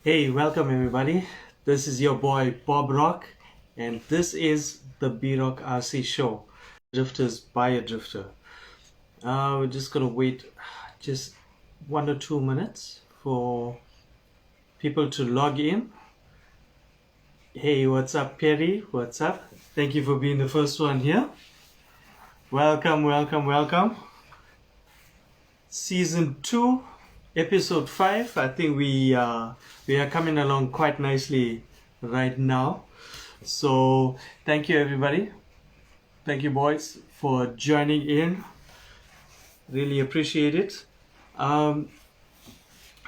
Hey, welcome everybody. This is your boy Bob Rock, and this is the B Rock RC show. Drifters by a drifter. We're just gonna wait just 1 or 2 minutes for people to log in. Hey, what's up, Perry? What's up? Thank you for being the first one here. Welcome, welcome, welcome. Season 2, episode 5. I think we are coming along quite nicely right now. So thank you everybody. Thank you boys for joining in. Really appreciate it.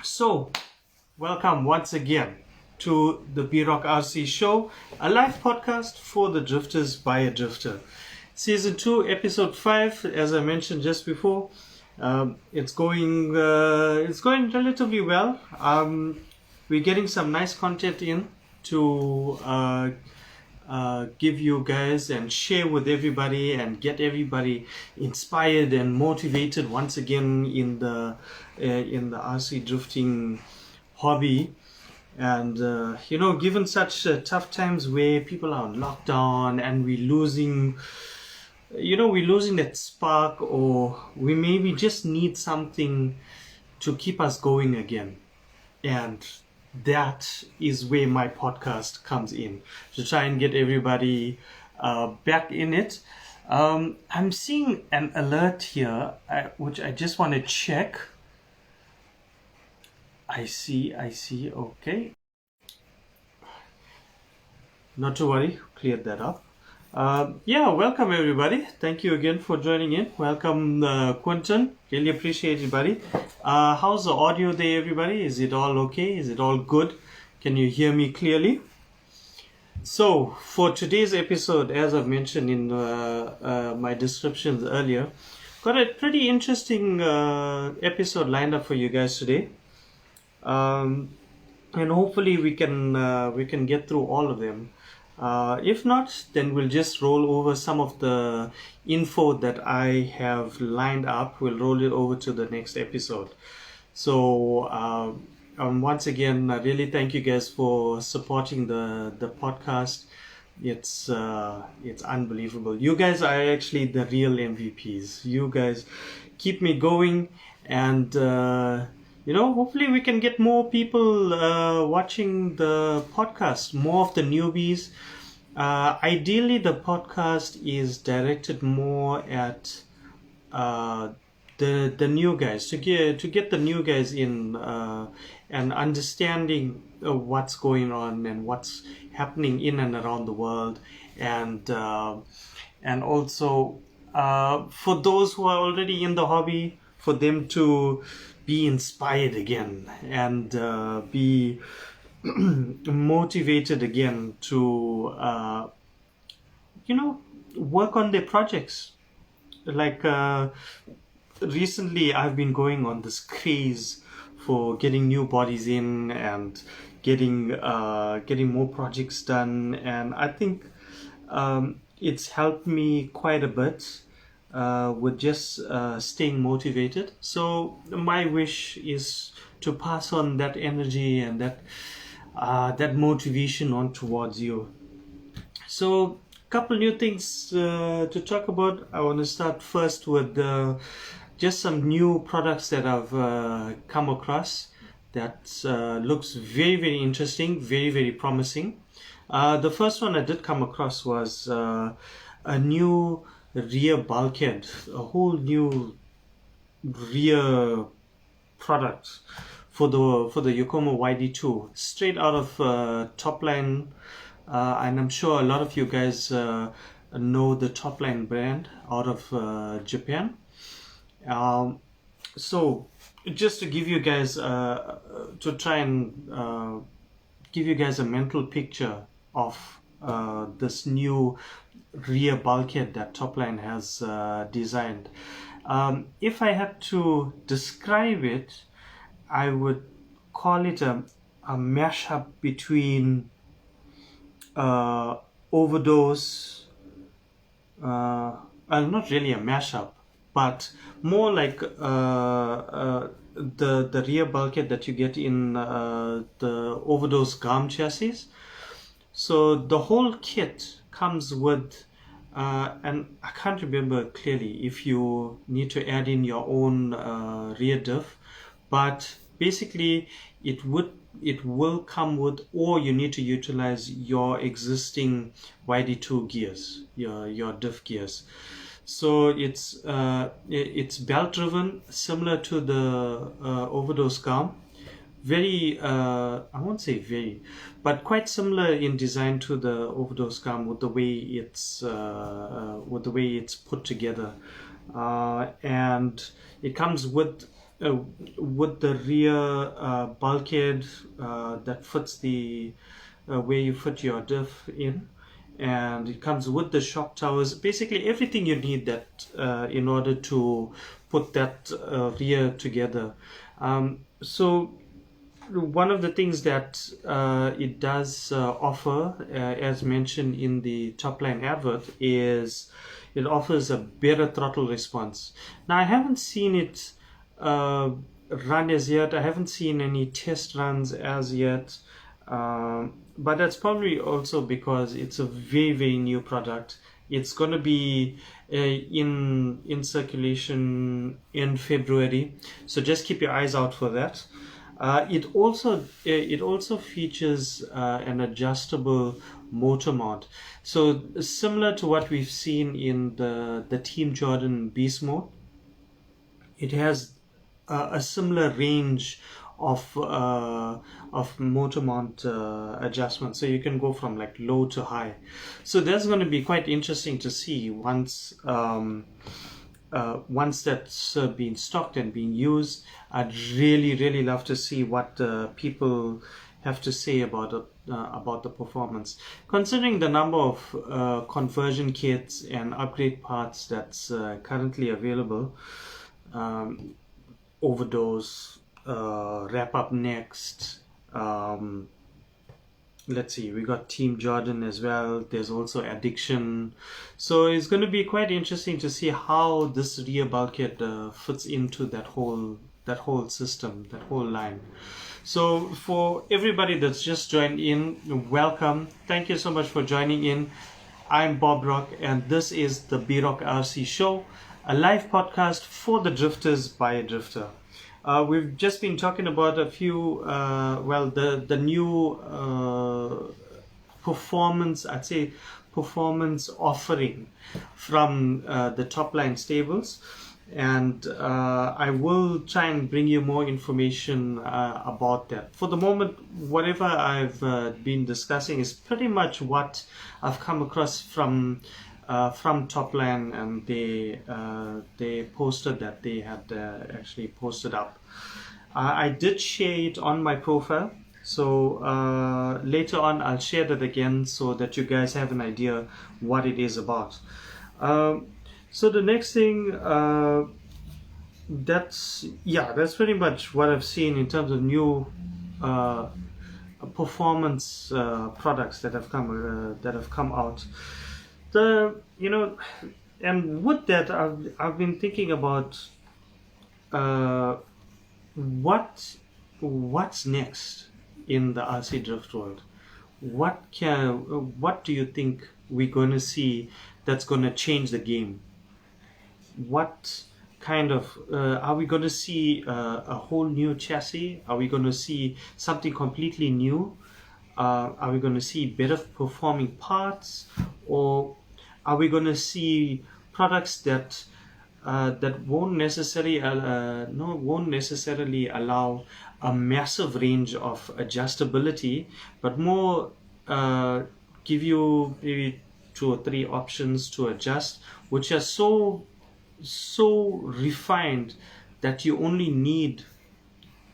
So welcome once again to the B-Rock RC show, a live podcast for the drifters by a drifter. Season 2, episode 5, as I mentioned just before. It's going relatively well. We're getting some nice content in to give you guys and share with everybody and get everybody inspired and motivated once again in the RC drifting hobby. And given such tough times where people are on lockdown and we're losing that spark, or we maybe just need something to keep us going again. And that is where my podcast comes in, to try and get everybody back in it. I'm seeing an alert here, which I just want to check. I see, okay. Not to worry, cleared that up. Welcome everybody. Thank you again for joining in. Welcome, Quentin. Really appreciate it, buddy. How's the audio there, everybody? Is it all okay? Is it all good? Can you hear me clearly? So, for today's episode, as I've mentioned in my descriptions earlier, got a pretty interesting episode lined up for you guys today. And hopefully we can get through all of them. If not, then we'll just roll over some of the info that I have lined up. We'll roll it over to the next episode. So once again, I really thank you guys for supporting the podcast. It's unbelievable. You guys are actually the real MVPs. You guys keep me going, and hopefully we can get more people watching the podcast, more of the newbies. Ideally, the podcast is directed more at the new guys, to get the new guys in and understanding what's going on and what's happening in and around the world, and also for those who are already in the hobby, for them to be inspired again and be motivated again to work on their projects. Like recently I've been going on this craze for getting new bodies in and getting more projects done, and I think it's helped me quite a bit with just staying motivated. So my wish is to pass on that energy and that motivation on towards you. So couple new things to talk about. I want to start first with just some new products that I've come across that looks very, very interesting, very, very promising. The first one I did come across was a new rear bulkhead, a whole new rear product for the Yokomo YD2, straight out of Topline, and I'm sure a lot of you guys know the Topline brand out of Japan. So just to give you guys to try and give you guys a mental picture of this new rear bulkhead that Topline has designed. If I had to describe it, I would call it a mashup between Overdose, not really a mashup, but more like the rear bulkhead that you get in the overdose GARM chassis. So the whole kit comes with, and I can't remember clearly if you need to add in your own rear diff, but basically it will come with, or you need to utilize your existing YD2 gears, your diff gears. So it's belt driven, similar to the overdose GARM. Very, I won't say very, but quite similar in design to the overdose GARM with the way it's put together, and it comes with the rear bulkhead that fits the where you fit your diff in, and it comes with the shock towers. Basically, everything you need that in order to put that rear together. So one of the things that it does offer, as mentioned in the top line advert, is it offers a better throttle response. Now, I haven't seen it run as yet. I haven't seen any test runs as yet, but that's probably also because it's a very, very new product. It's going to be in circulation in February, so just keep your eyes out for that. It also features an adjustable motor mount, so similar to what we've seen in the Team Jordan Beast Mode. It has a similar range of motor mount adjustments, so you can go from like low to high. So that's going to be quite interesting to see once that's been stocked and being used. I'd really love to see what people have to say about the performance, considering the number of conversion kits and upgrade parts that's currently available. Overdose, Wrap Up Next, let's see, we got Team Jordan as well. There's also Addiction. So it's going to be quite interesting to see how this rear bulkhead fits into that whole system, that whole line. So for everybody that's just joined in, welcome. Thank you so much for joining in. I'm Bob Rock, and this is the B-Rock RC Show, a live podcast for the drifters by a drifter. We've just been talking about a few, the new performance, I'd say performance offering from the Top Line stables. And I will try and bring you more information about that. For the moment, whatever I've been discussing is pretty much what I've come across from Topline, and they posted that they had actually posted up. I did share it on my profile, so later on I'll share that again so that you guys have an idea what it is about. So the next thing, that's pretty much what I've seen in terms of new performance products that have come out. And with that, I've been thinking about what's next in the RC drift world. What do you think we're going to see that's going to change the game? What kind of are we going to see a whole new chassis? Are we going to see something completely new? Are we going to see better performing parts, or are we going to see products that won't necessarily allow a massive range of adjustability, but more give you maybe 2 or 3 options to adjust, which are so refined that you only need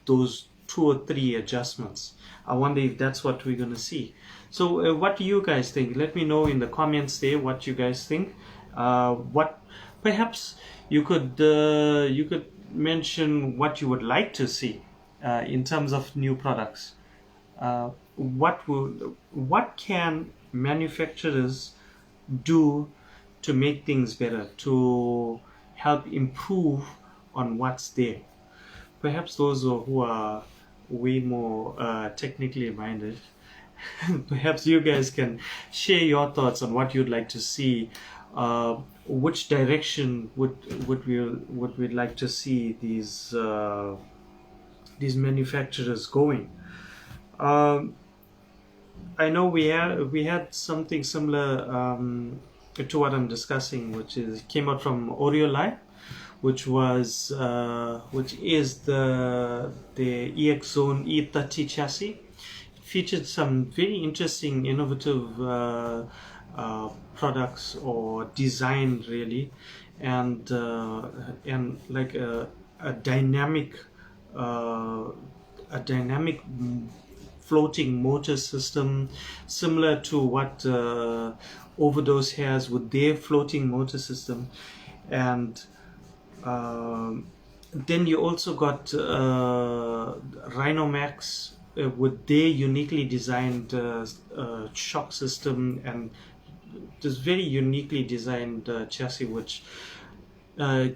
those 2 or 3 adjustments? I wonder if that's what we're going to see. So what do you guys think? Let me know in the comments there what you guys think. What perhaps you could mention what you would like to see in terms of new products. What can manufacturers do to make things better, to help improve on what's there. Perhaps those who are way more technically minded, perhaps you guys can share your thoughts on what you'd like to see. Which direction would we like to see these manufacturers going? I know we had something similar to what I'm discussing, which came out from Oriolai, which is the EX Zone E30 chassis. It featured some very interesting, innovative products or design, really, and like a dynamic floating motor system, similar to what Overdose has with their floating motor system. And then you also got Rhinomax with their uniquely designed shock system and this very uniquely designed chassis, which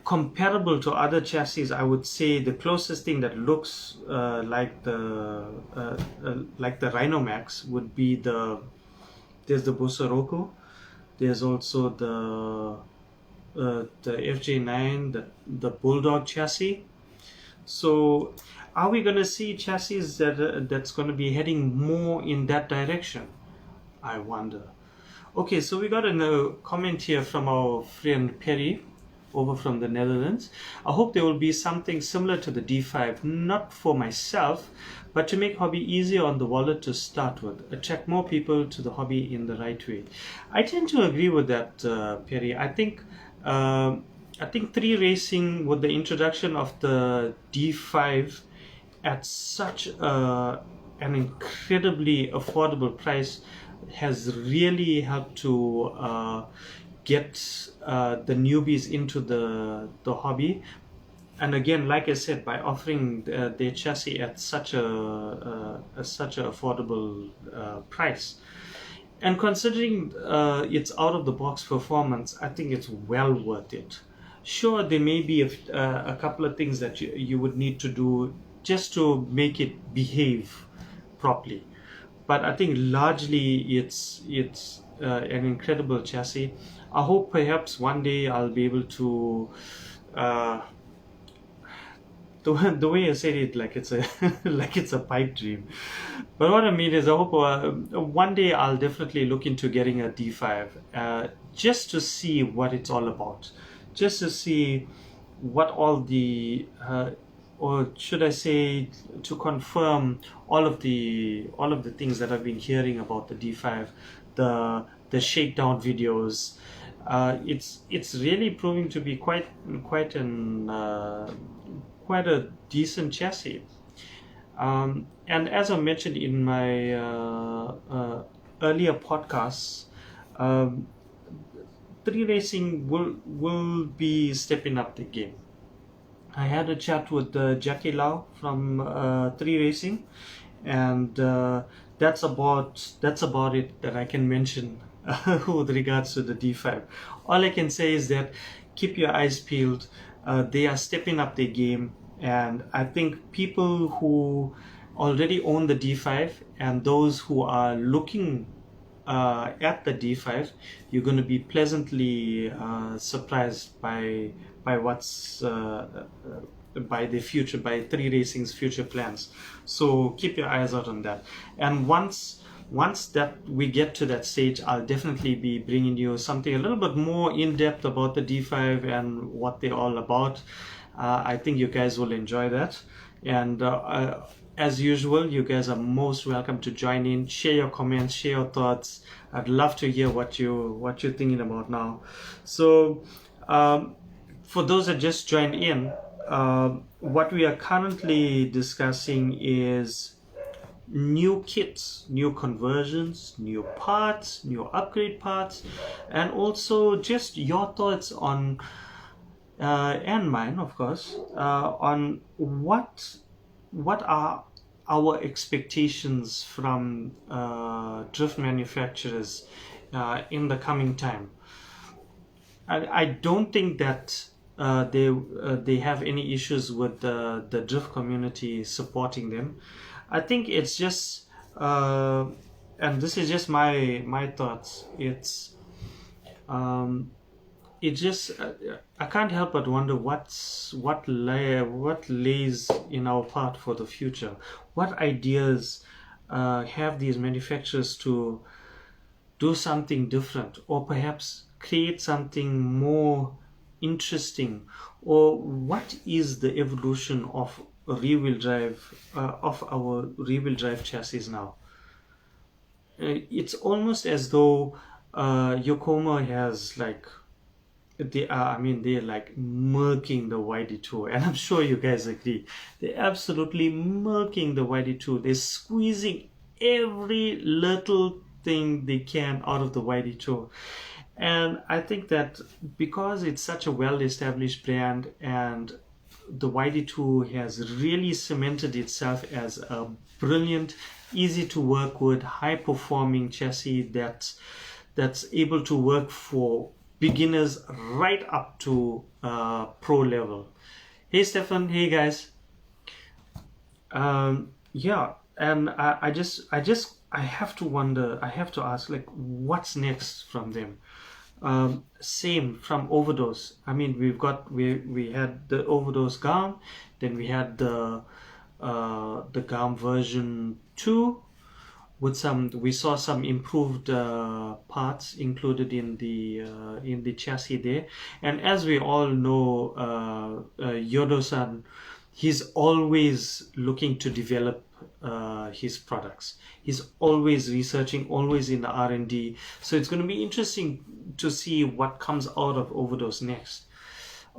comparable to other chassis, I would say the closest thing that looks like the Rhinomax would be there's the Bosoroku, there's also the FJ9, the Bulldog chassis. So are we going to see chassis that's going to be heading more in that direction? I wonder. Okay, so we got a comment here from our friend Perry over from the Netherlands. I hope there will be something similar to the D5, not for myself, but to make hobby easier on the wallet to start with, attract more people to the hobby in the right way. I tend to agree with that, Perry. I think 3 Racing, with the introduction of the D5 at such an incredibly affordable price, has really helped to get the newbies into the hobby. And again, like I said, by offering their chassis at such a affordable price, and considering its out of the box performance, I think it's well worth it. Sure, there may be a couple of things that you would need to do just to make it behave properly, but I think largely it's an incredible chassis. I hope perhaps one day I'll be able to the way I said it, like it's a like it's a pipe dream, but what I mean is I hope one day I'll definitely look into getting a D5 just to see what it's all about, just to see what all the or should I say, to confirm all of the things that I've been hearing about the D5, the shakedown videos. It's really proving to be quite a decent chassis. And as I mentioned in my earlier podcasts, 3 Racing will be stepping up the game. I had a chat with Jackie Lau from 3 Racing, and that's about it that I can mention with regards to the D5. All I can say is that keep your eyes peeled. They are stepping up their game, and I think people who already own the D5 and those who are looking at the D5, you're going to be pleasantly surprised by what's by the future, by 3 Racing's future plans. So keep your eyes out on that. And once that we get to that stage, I'll definitely be bringing you something a little bit more in depth about the D5 and what they're all about. I think you guys will enjoy that. And as usual, you guys are most welcome to join in, share your comments, share your thoughts. I'd love to hear what you're thinking about now. So for those that just joined in, what we are currently discussing is new kits, new conversions, new parts, new upgrade parts, and also just your thoughts on and mine, of course, on what are our expectations from drift manufacturers in the coming time. I don't think that they have any issues with the drift community supporting them. I think it's just and this is just my thoughts. It just I can't help but wonder what lays in our path for the future. What ideas have these manufacturers to do something different, or perhaps create something more interesting? Or what is the evolution of rear-wheel drive of our rear-wheel drive chassis now? It's almost as though Yokomo has like they're like milking the YD2, and I'm sure you guys agree. They're absolutely milking the YD2. They're squeezing every little thing they can out of the YD2. And I think that because it's such a well-established brand, and the YD2 has really cemented itself as a brilliant, easy to work with, high-performing chassis that's able to work for beginners right up to pro level. Hey Stefan, hey guys. Yeah, and I have to wonder, I have to ask, like, what's next from them? Same from Overdose. I mean, we had the Overdose GARM, then we had the GARM version 2 with we saw some improved parts included in the chassis there. And as we all know, Yodo-san, he's always looking to develop his products. He's always researching, always in the R&D. So it's going to be interesting to see what comes out of Overdose next.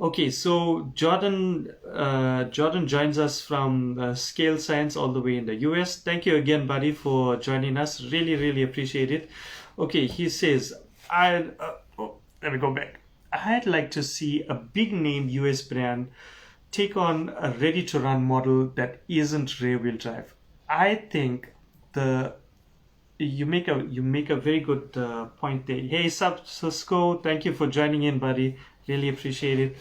Okay, so Jordan joins us from Scale Science all the way in the US. Thank you again, buddy, for joining us. Really, really appreciate it. Okay, he says, let me go back. I'd like to see a big name US brand take on a ready-to-run model that isn't rear-wheel drive. I think you make a very good point there. Hey, Cisco, thank you for joining in, buddy. Really appreciate it.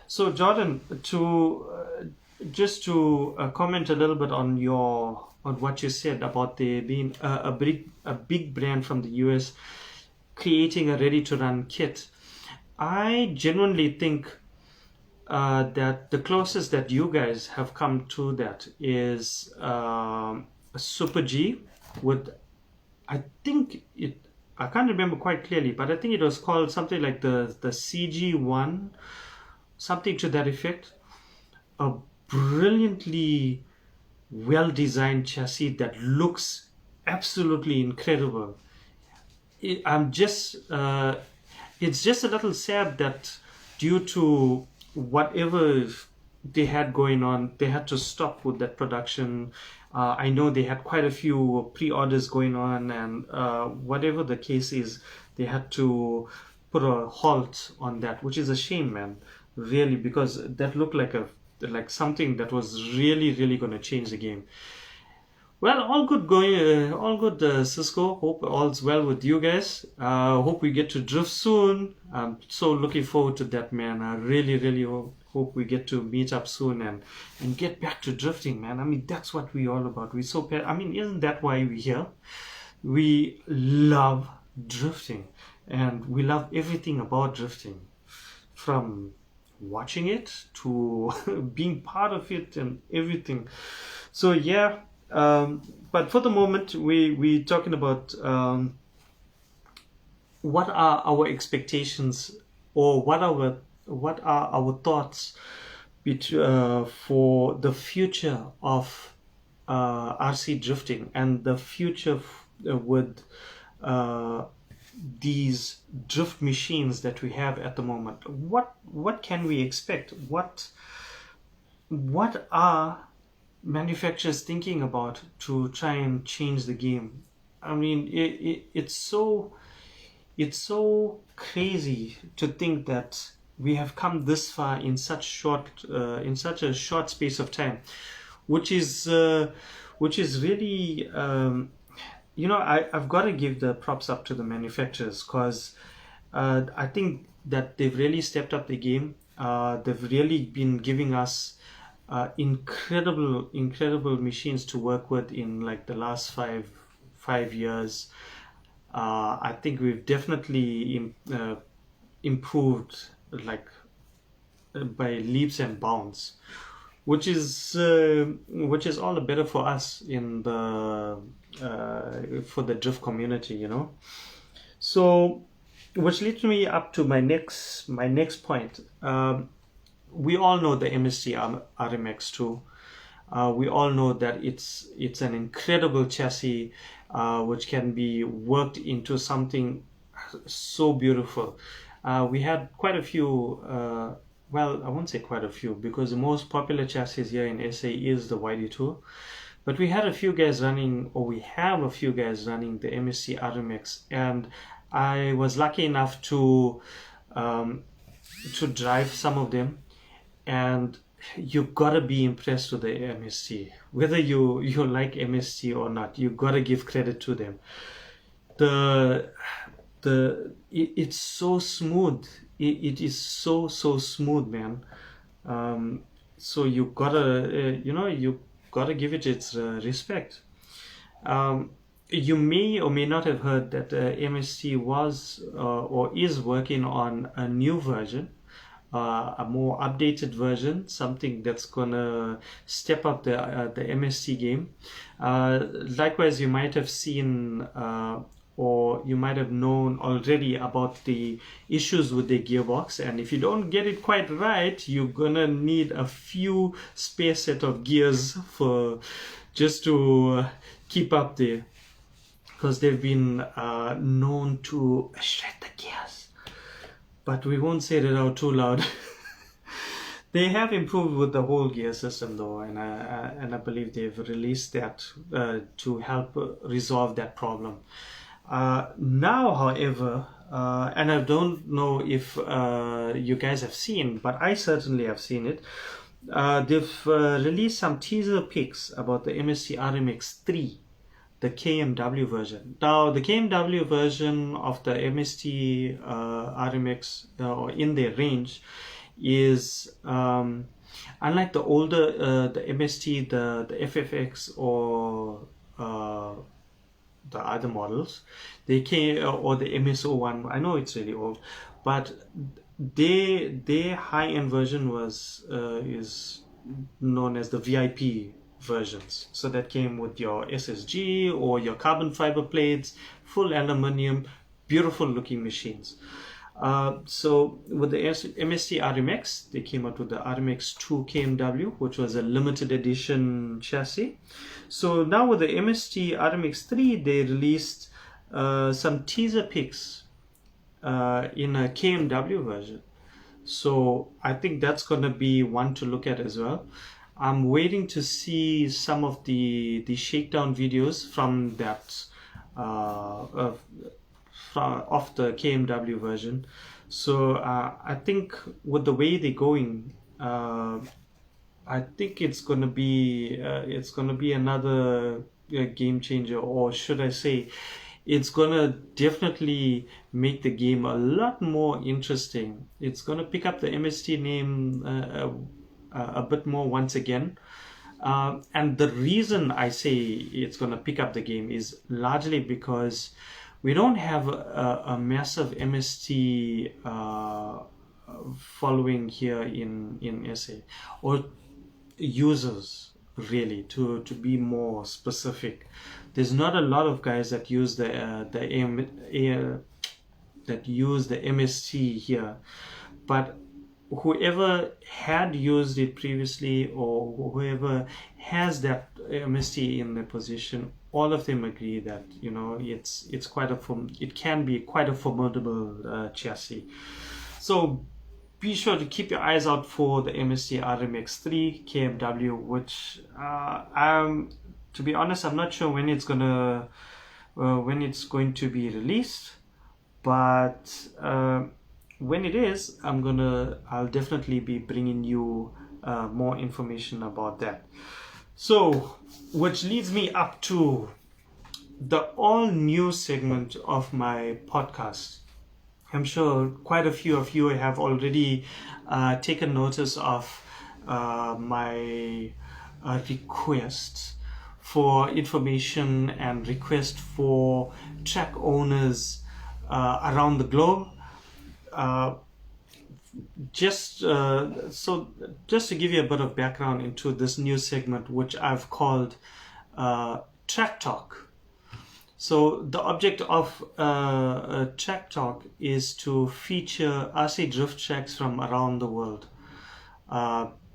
So Jordan, just to comment a little bit on what you said about there being a big brand from the US creating a ready-to-run kit. I genuinely think that the closest that you guys have come to that is a Super G with, I can't remember quite clearly, but I think it was called something like the CG1, something to that effect. A brilliantly well-designed chassis that looks absolutely incredible. It's just a little sad that due to whatever they had going on, they had to stop with that production. I know they had quite a few pre-orders going on, and whatever the case is, they had to put a halt on that, which is a shame, man, really, because that looked like something that was really, really going to change the game. Well, all good, Cisco. Hope all's well with you guys. Hope we get to drift soon. I'm so looking forward to that, man. I really, really hope we get to meet up soon and get back to drifting, man. I mean, that's what we're all about. Isn't that why we're here? We love drifting, and we love everything about drifting, from watching it to being part of it and everything. So yeah. But for the moment, we're talking about what are our expectations, or what are our thoughts for the future of RC drifting, and the future with these drift machines that we have at the moment. What can we expect? What are manufacturers thinking about to try and change the game? I mean, it's so crazy to think that we have come this far in such a short space of time, which is really I've got to give the props up to the manufacturers, because I think that they've really stepped up the game. They've really been giving us incredible machines to work with in like the last five years. I think we've definitely improved like by leaps and bounds, which is all the better for us in the for the drift community, you know. So, which leads me up to my next point. We all know the MST RMX2. We all know that it's an incredible chassis, which can be worked into something so beautiful. We had quite a few. Well, I won't say quite a few because the most popular chassis here in SA is the YD2. But we had a few guys running, or we have a few guys running the MSC RMX, and I was lucky enough to drive some of them, and you gotta be impressed with the MSC. Whether you like MSC or not, you gotta give credit to them. It's so smooth. It is so smooth, man. So you gotta you gotta give it its respect. You may or may not have heard that MSC was or is working on a new version, a more updated version, something that's gonna step up the MSC game. Likewise, you might have seen or you might have known already about the issues with the gearbox, and if you don't get it quite right, you're gonna need a few spare set of gears for just to keep up there, because they've been known to shred the gears, but we won't say that out too loud. They have improved with the whole gear system though, and I believe they've released that to help resolve that problem. Now, however, and I don't know if you guys have seen, but I certainly have seen it. They've released some teaser pics about the MSC RMX 3, the KMW version. Now, the KMW version of the MST RMX in their range is unlike the older the MST, the FFX, or the other models, they came, or the MSO1. I know it's really old, but their high-end version was is known as the VIP versions. So that came with your SSG or your carbon fiber plates, full aluminium, beautiful looking machines. So with the MST RMX, they came out with the RMX 2 KMW, which was a limited edition chassis. So now with the MST RMX 3, they released some teaser pics in a KMW version. So I think that's going to be one to look at as well. I'm waiting to see some of the shakedown videos from that of the KMW version. So I think with the way they're going, I think it's gonna be another game changer, or should I say, it's gonna definitely make the game a lot more interesting. It's gonna pick up the MST name a bit more once again. And the reason I say it's gonna pick up the game is largely because we don't have a massive MST following here in SA, or users, really, to be more specific. There's not a lot of guys that use the MST here, but whoever had used it previously, or whoever has that MST in the position, all of them agree that it can be quite a formidable chassis. So be sure to keep your eyes out for the MST RMX 3 KMW, which to be honest, I'm not sure when it's going to be released, but when it is, I'll definitely be bringing you more information about that. So, which leads me up to the all new segment of my podcast. I'm sure quite a few of you have already taken notice of my request for information and request for track owners around the globe. Just to give you a bit of background into this new segment, which I've called Track Talk. So the object of Track Talk is to feature RC drift tracks from around the world,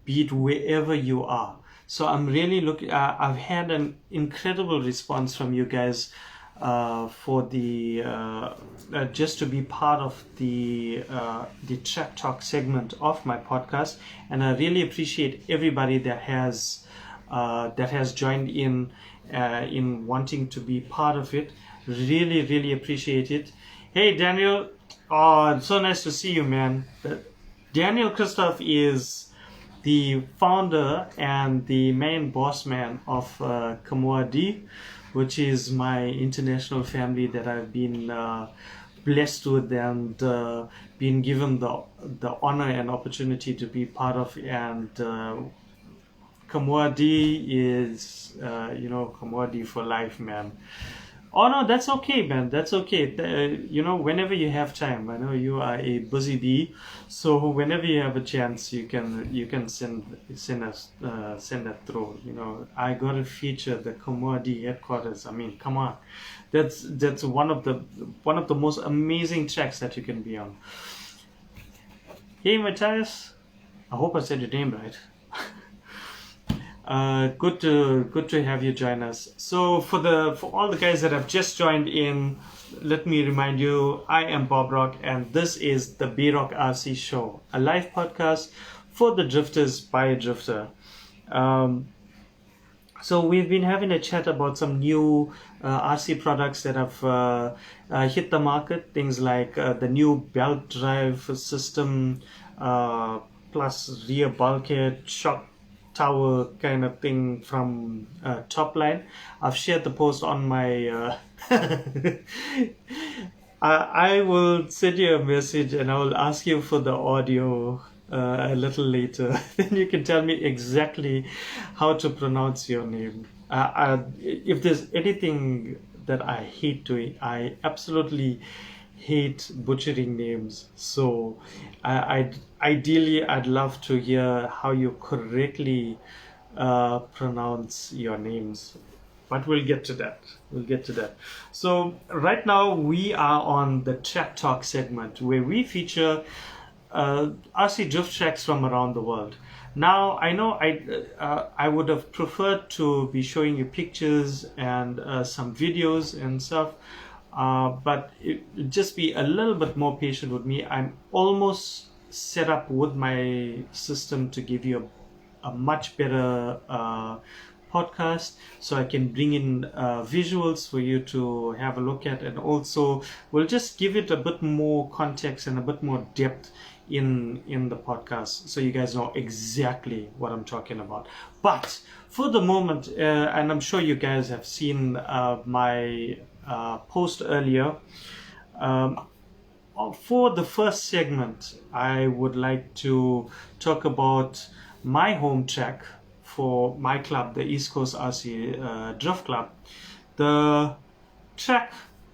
be it wherever you are. So I'm really looking. I've had an incredible response from you guys for the just to be part of the Track Talk segment of my podcast, and I really appreciate everybody that has joined in wanting to be part of it. Really appreciate it. Hey Daniel, oh, so nice to see you, man. Daniel Christoph is the founder and the main boss man of Kamoa, which is my international family that I've been blessed with and been given the honor and opportunity to be part of. And Kamoa is, Kamoa for life, man. Oh no, that's okay, man. That's okay. Whenever you have time. I know you are a busy bee, so whenever you have a chance, you can send that through. I got to feature the Kamoa headquarters. I mean, come on, that's one of the most amazing tracks that you can be on. Hey, Matthias, I hope I said your name right. Good to have you join us. So for all the guys that have just joined in, let me remind you, I am Bob Rock and this is the B-Rock RC Show, a live podcast for the drifters by a drifter. So we've been having a chat about some new RC products that have hit the market, things like the new belt drive system plus rear bulkhead, shock tower kind of thing from Topline. I've shared the post on my I will send you a message and I will ask you for the audio a little later. Then you can tell me exactly how to pronounce your name. If there's anything that I hate doing, I absolutely hate butchering names. So ideally I'd love to hear how you correctly pronounce your names, but we'll get to that. So right now we are on the Track Talk segment where we feature RC drift tracks from around the world. Now I know I would have preferred to be showing you pictures and some videos and stuff, but just be a little bit more patient with me. I'm almost set up with my system to give you a much better podcast, so I can bring in visuals for you to have a look at, and also we'll just give it a bit more context and a bit more depth in the podcast, so you guys know exactly what I'm talking about. But for the moment, and I'm sure you guys have seen my post earlier, for the first segment I would like to talk about my home track for my club, the East Coast RC Drift Club. The track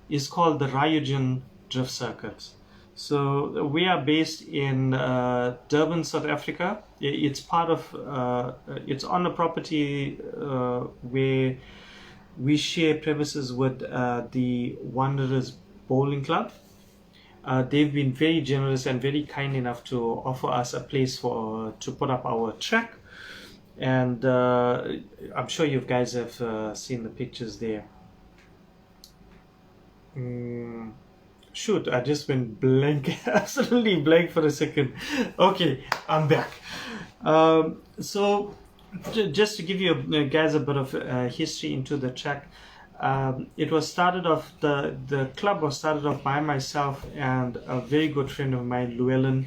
is called the Ryujin Drift Circuit. So we are based in Durban, South Africa. It's part of it's on a property where we share premises with the Wanderers Bowling Club. They've been very generous and very kind enough to offer us a place to put up our track, and I'm sure you guys have seen the pictures there. Shoot, I just went blank, absolutely blank for a second. Okay, I'm back. So just to give you guys a bit of history into the track, it was started off, the club was started off by myself and a very good friend of mine, Llewellyn.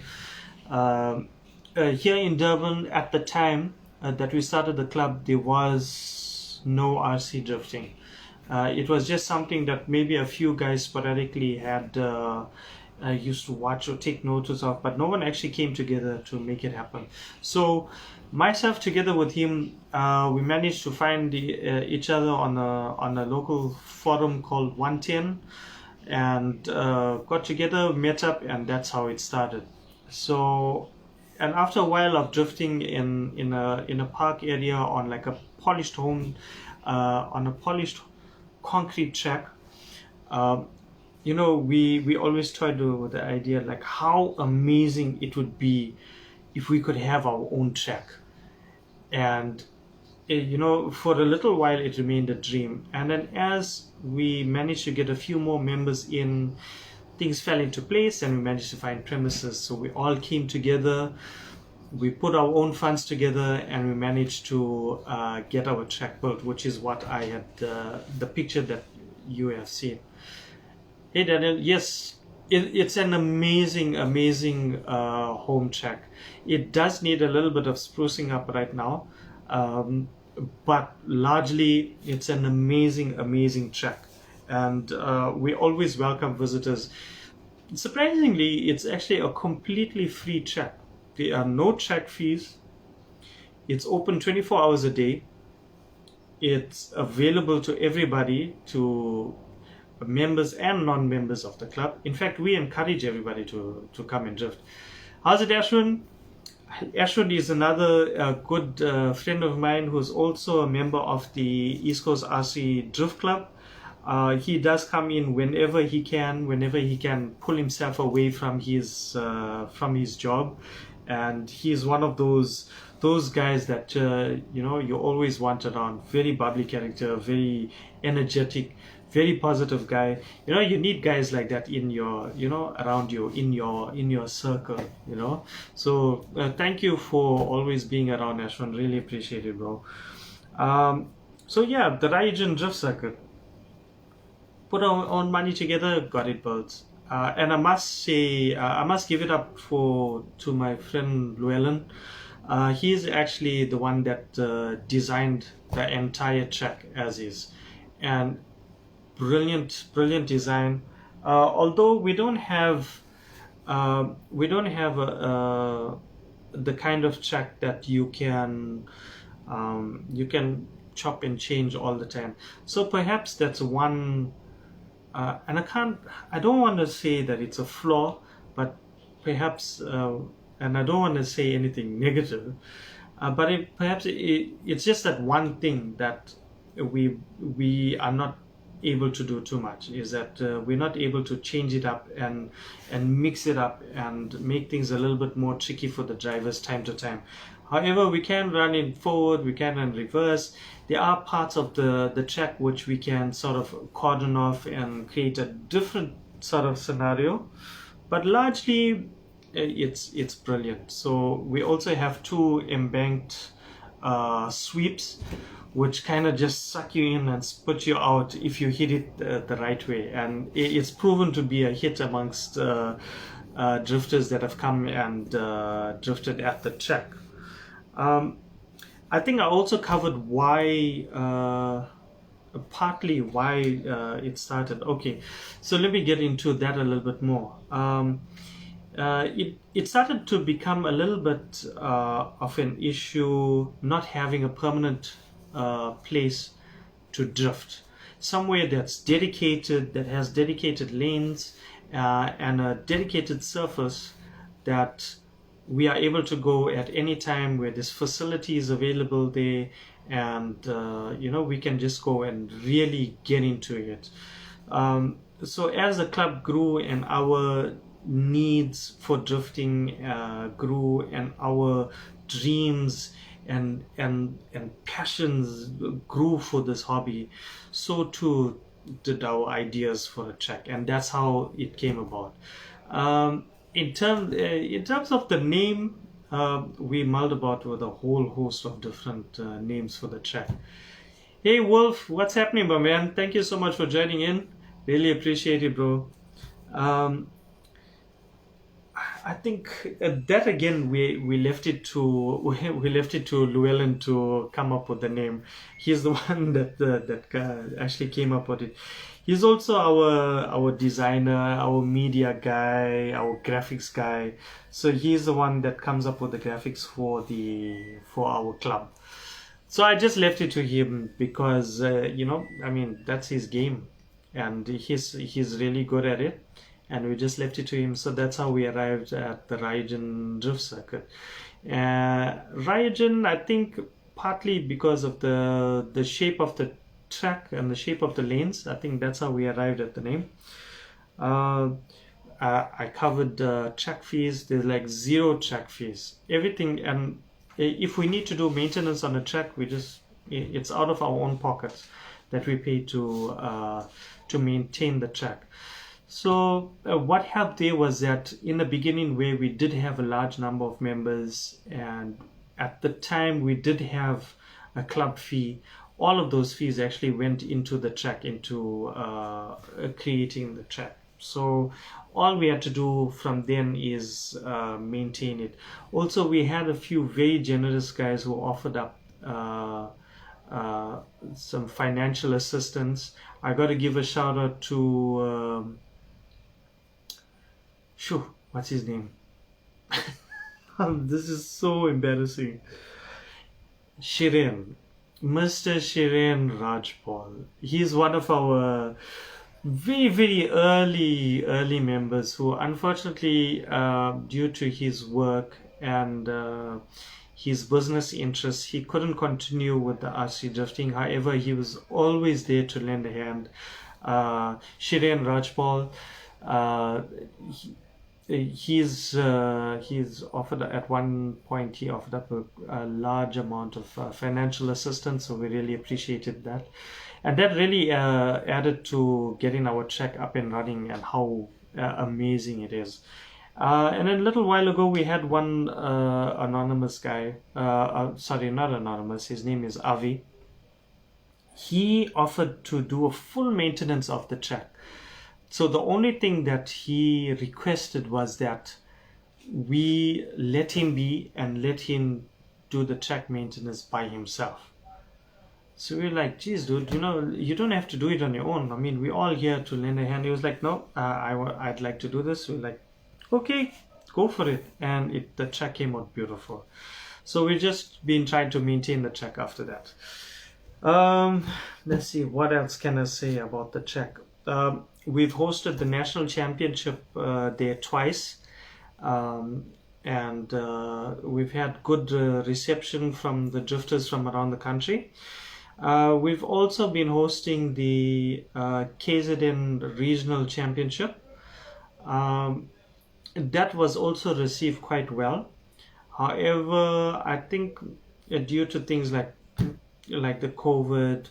Here in Durban at the time that we started the club, there was no RC drifting. It was just something that maybe a few guys sporadically had used to watch or take notice of, but no one actually came together to make it happen. So myself together with him, we managed to find each other on a local forum called 110, and got together, met up, and that's how it started. So, and after a while of drifting in a park area on like a polished home, on a polished concrete track, we always try to with the idea like how amazing it would be if we could have our own track. And for a little while it remained a dream, and then as we managed to get a few more members in, things fell into place and we managed to find premises. So we all came together, we put our own funds together, and we managed to get our track built, which is what I had, the picture that you have seen. Hey Daniel, yes, it's an amazing home track. It does need a little bit of sprucing up right now, but largely it's an amazing track, and we always welcome visitors. Surprisingly, it's actually a completely free track. There are no track fees. It's open 24 hours a day. It's available to everybody, to members and non-members of the club. In fact, we encourage everybody to come and drift. How's it, Ashwin? Ashwin is another good friend of mine who's also a member of the East Coast RC Drift Club. He does come in whenever he can pull himself away from his job, and he's one of those guys that you always want around. Very bubbly character, very energetic, very positive guy. You need guys like that in your around you, in your circle. So thank you for always being around, Ashwin. Really appreciate it, bro. So yeah, the Ryujin Drift Circuit, put our own money together, got it built. And I must say, I must give it up to my friend Llewellyn. He's actually the one that designed the entire track as is, and brilliant design. Although we don't have the kind of track that you can chop and change all the time. So perhaps that's one. And I don't want to say that it's a flaw, but perhaps, and I don't want to say anything negative, but it's just that one thing that we are not able to do too much, is that we're not able to change it up and mix it up and make things a little bit more tricky for the drivers time to time. However, we can run in forward, we can run reverse. There are parts of the track which we can sort of cordon off and create a different sort of scenario, but largely it's brilliant. So we also have two embanked sweeps, which kind of just suck you in and spit you out if you hit it the right way, and it's proven to be a hit amongst drifters that have come and drifted at the track. I think I also covered partly why it started. Okay, so let me get into that a little bit more. It started to become a little bit of an issue, not having a permanent place to drift, somewhere that's dedicated, that has dedicated lanes and a dedicated surface that we are able to go at any time, where this facility is available there, and we can just go and really get into it. So as the club grew and our needs for drifting grew, and our dreams and passions grew for this hobby, so too did our ideas for a track, and that's how it came about. In terms of the name, we mulled about with a whole host of different names for the track. Hey Wolf, what's happening, my man? Thank you so much for joining in. Really appreciate it, bro. I think that again we left it to we left it to Llewellyn to come up with the name. He's the one that actually came up with it. He's also our designer, our media guy, our graphics guy. So he's the one that comes up with the graphics for our club. So I just left it to him because I mean that's his game, and he's really good at it, and we just left it to him. So that's how we arrived at the Ryujin Drift Circuit. Ryujin, I think, partly because of the shape of the track and the shape of the lanes. I think that's how we arrived at the name. I covered track fees. There's like zero track fees. Everything, and if we need to do maintenance on a track, it's out of our own pockets that we pay to maintain the track. So what helped there was that in the beginning, where we did have a large number of members, and at the time we did have a club fee, all of those fees actually went into the track, into creating the track. So all we had to do from then is maintain it. Also, we had a few very generous guys who offered up some financial assistance. I got to give a shout out to what's his name? This is so embarrassing. Shiren, Mr. Shiren Rajpal. He's one of our very, very early members who, unfortunately, due to his work and his business interests, he couldn't continue with the RC drifting. However, he was always there to lend a hand. Shiren Rajpal, he's offered, at one point he offered up a large amount of financial assistance, so we really appreciated that, and that really added to getting our track up and running and how amazing it is. And then a little while ago we had one anonymous guy, sorry, not anonymous, his name is Avi. He offered to do a full maintenance of the track. So the only thing that he requested was that we let him be and let him do the track maintenance by himself. So we were like, geez, dude, you don't have to do it on your own. I mean, we're all here to lend a hand. He was like, no, I'd like to do this. We're like, okay, go for it. And the track came out beautiful. So we've just been trying to maintain the track after that. Let's see, what else can I say about the track? We've hosted the national championship there twice, and we've had good reception from the drifters from around the country. We've also been hosting the KZN regional championship. That was also received quite well. However, I think due to things like the COVID,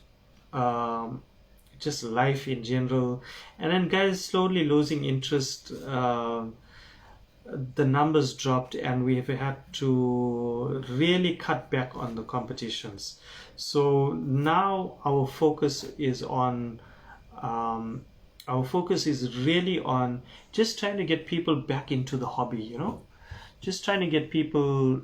just life in general, and then guys slowly losing interest, the numbers dropped, and we have had to really cut back on the competitions. So now our focus is really on just trying to get people back into the hobby, just trying to get people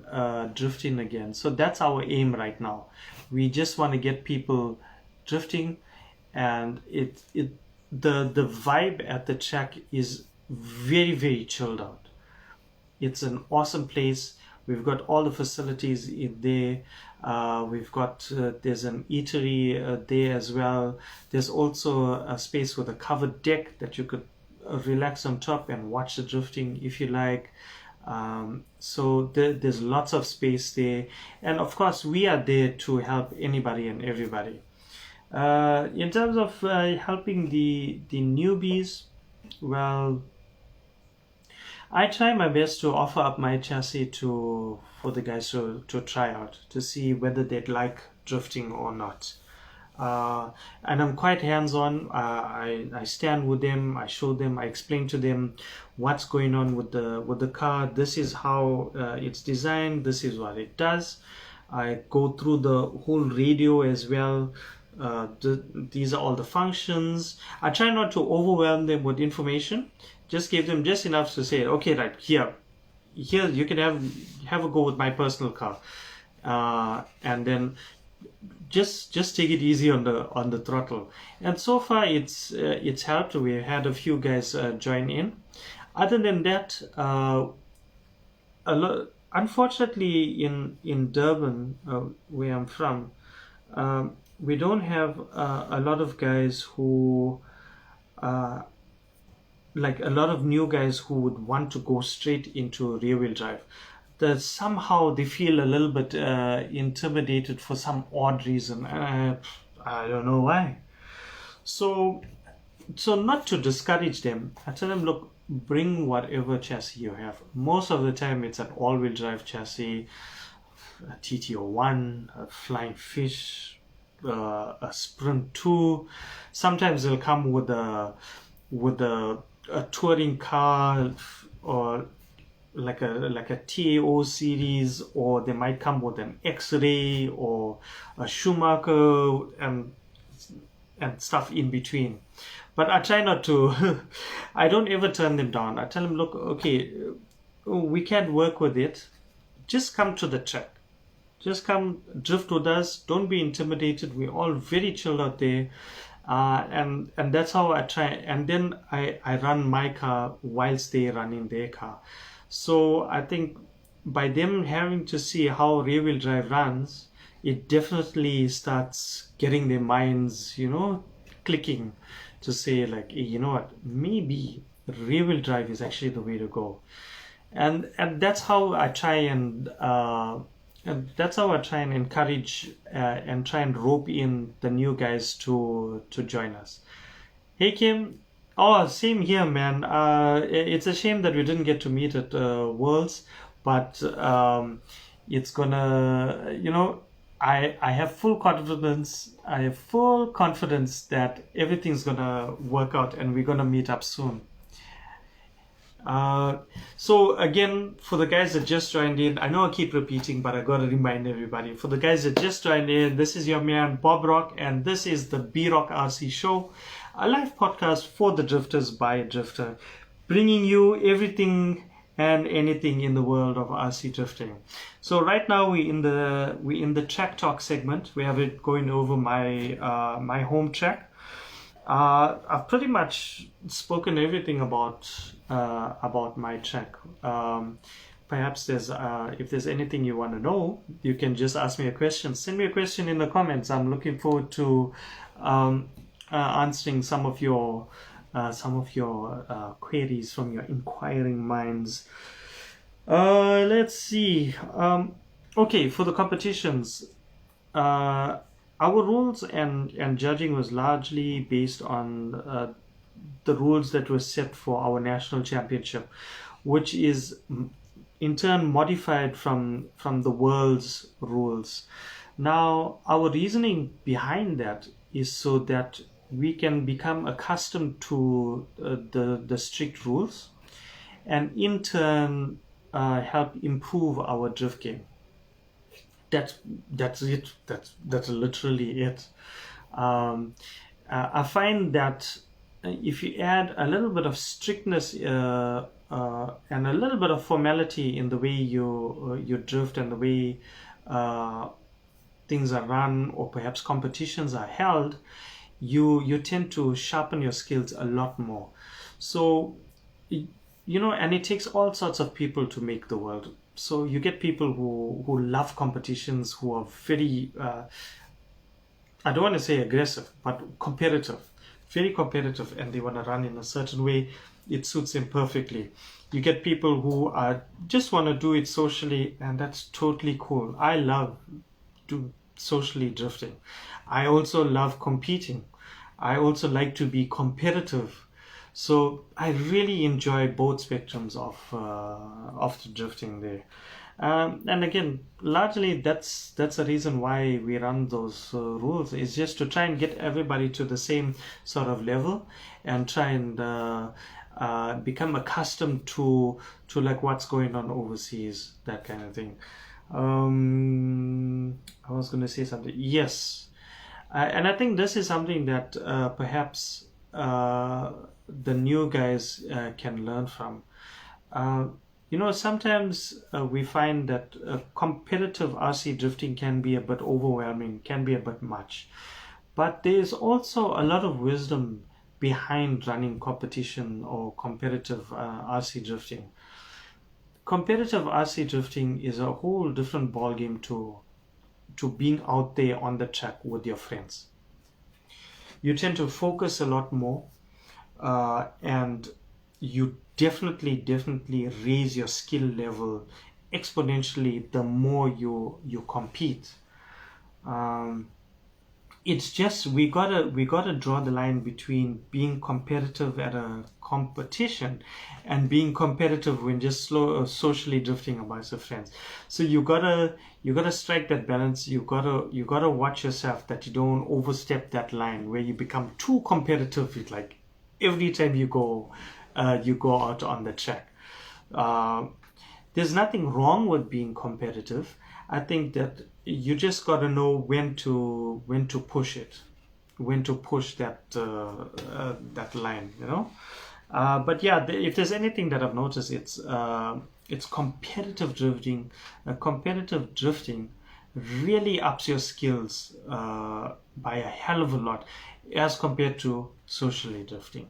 drifting again. So that's our aim right now. We just want to get people drifting, and the vibe at the track is very, very chilled out. It's an awesome place. We've got all the facilities in there. We've got there's an eatery there as well. There's also a space with a covered deck that you could relax on top and watch the drifting if you like. So there's lots of space there, and of course we are there to help anybody and everybody. In terms of helping the newbies, well, I try my best to offer up my chassis for the guys to try out, to see whether they'd like drifting or not. And I'm quite hands-on. I stand with them, I show them, I explain to them what's going on with the car. This is how it's designed, this is what it does. I go through the whole radio as well. These are all the functions. I try not to overwhelm them with information. Just give them just enough to say, okay, right here, here you can have a go with my personal car, and then just take it easy on the throttle. And so far it's helped. We had a few guys join in. Other than that, unfortunately in Durban, where I'm from, we don't have a lot of guys who like a lot of new guys who would want to go straight into rear wheel drive. That somehow they feel a little bit intimidated for some odd reason. I don't know why. So not to discourage them, I tell them, look, bring whatever chassis you have. Most of the time it's an all-wheel drive chassis, a TT01, a Flying Fish, a Sprint 2. Sometimes they'll come with a touring car, or like a TAO series, or they might come with an X-Ray or a Schumacher and stuff in between. But I try not to I don't ever turn them down. I tell them, look, okay, we can't work with it. Just come to the track. Just come drift with us. Don't be intimidated. We're all very chilled out there. And that's how I try. And then I run my car whilst they running their car. So I think by them having to see how rear wheel drive runs, it definitely starts getting their minds, clicking to say, like, hey, you know what, maybe rear wheel drive is actually the way to go. And that's how I try and that's how I try and encourage and try and rope in the new guys to join us. Hey Kim, oh, same here, man. It's a shame that we didn't get to meet at Worlds, but it's gonna, I have full confidence. I have full confidence that everything's gonna work out, and we're gonna meet up soon. So again, for the guys that just joined in, I know I keep repeating, but I gotta remind everybody. For the guys that just joined in, this is your man Bob Rock, and this is the B Rock RC Show, a live podcast for the drifters by a drifter, bringing you everything and anything in the world of RC drifting. So right now we're in the track talk segment. We have it going over my my home track. I've pretty much spoken everything about my track. Perhaps if there's anything you want to know, you can just ask me a question. Send me a question in the comments. I'm looking forward to answering some of your queries from your inquiring minds. Let's see. Okay, for the competitions, our rules and judging was largely based on the rules that were set for our national championship, which is in turn modified from the world's rules. Now, our reasoning behind that is so that we can become accustomed to the strict rules, and in turn help improve our drift game. That's it. That's literally it. I find that if you add a little bit of strictness and a little bit of formality in the way you drift and the way things are run, or perhaps competitions are held, you tend to sharpen your skills a lot more. So, and it takes all sorts of people to make the world. So you get people who love competitions, who are very, I don't want to say aggressive, but competitive, very competitive, and they want to run in a certain way. It suits them perfectly. You get people who just want to do it socially, and that's totally cool. I love socially drifting. I also love competing. I also like to be competitive. So I really enjoy both spectrums of the drifting there. And again, largely that's the reason why we run those rules, is just to try and get everybody to the same sort of level, and try and become accustomed to like what's going on overseas, that kind of thing. I was going to say something. Yes. And I think this is something that perhaps the new guys can learn from. sometimes we find that competitive RC drifting can be a bit overwhelming, can be a bit much. But there's also a lot of wisdom behind running competition or competitive RC drifting. Competitive RC drifting is a whole different ballgame to being out there on the track with your friends. You tend to focus a lot more, and you definitely raise your skill level exponentially the more you compete. It's just we gotta draw the line between being competitive at a competition and being competitive when just socially drifting amongst your friends. So you gotta strike that balance. You gotta watch yourself that you don't overstep that line where you become too competitive with, like, every time you go out on the track. There's nothing wrong with being competitive. I think that you just got to know when to push it, when to push that line, But yeah, if there's anything that I've noticed, it's competitive drifting. Competitive drifting really ups your skills by a hell of a lot as compared to socially drifting.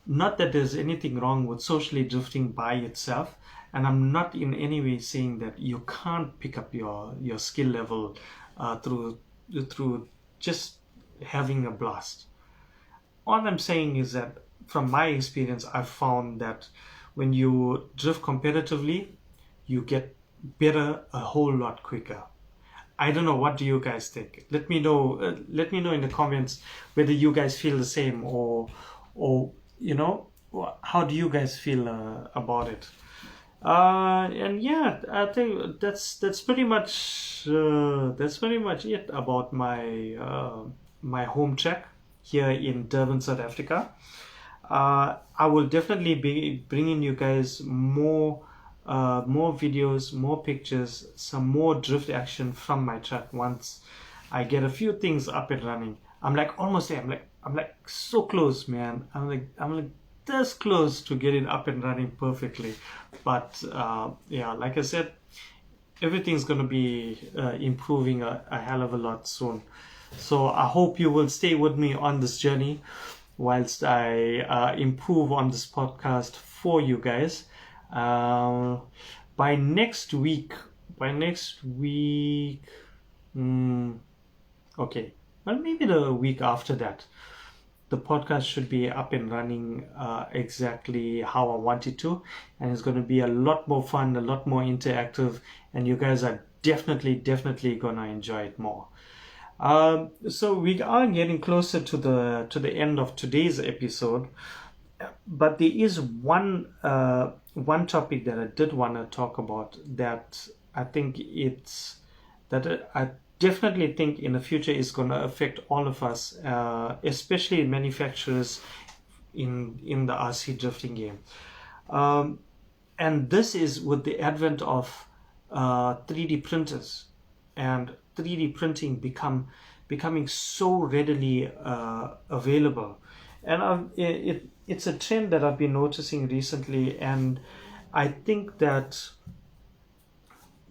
Not that there's anything wrong with socially drifting by itself, and I'm not in any way saying that you can't pick up your skill level through just having a blast. All I'm saying is that from my experience, I've found that when you drift competitively, you get better a whole lot quicker. I don't know, what do you guys think? Let me know in the comments whether you guys feel the same, or how do you guys feel about it? And yeah, I think that's pretty much it about my home track here in Durban, South Africa. I will definitely be bringing you guys more videos, more pictures, some more drift action from my track once I get a few things up and running. I'm like almost there. I'm like so close, man. I'm like this close to getting up and running perfectly. But yeah, like I said, everything's gonna be improving a hell of a lot soon. So I hope you will stay with me on this journey whilst I improve on this podcast for you guys. By next week, okay, well, maybe the week after that, the podcast should be up and running exactly how I want it to, and it's going to be a lot more fun, a lot more interactive, and you guys are definitely going to enjoy it more. So we are getting closer to the end of today's episode, but there is one topic that I did want to talk about that I definitely think in the future is going to affect all of us, especially manufacturers in the RC drifting game. And this is with the advent of 3D printers and 3D printing becoming so readily available. And it's a trend that I've been noticing recently, and I think that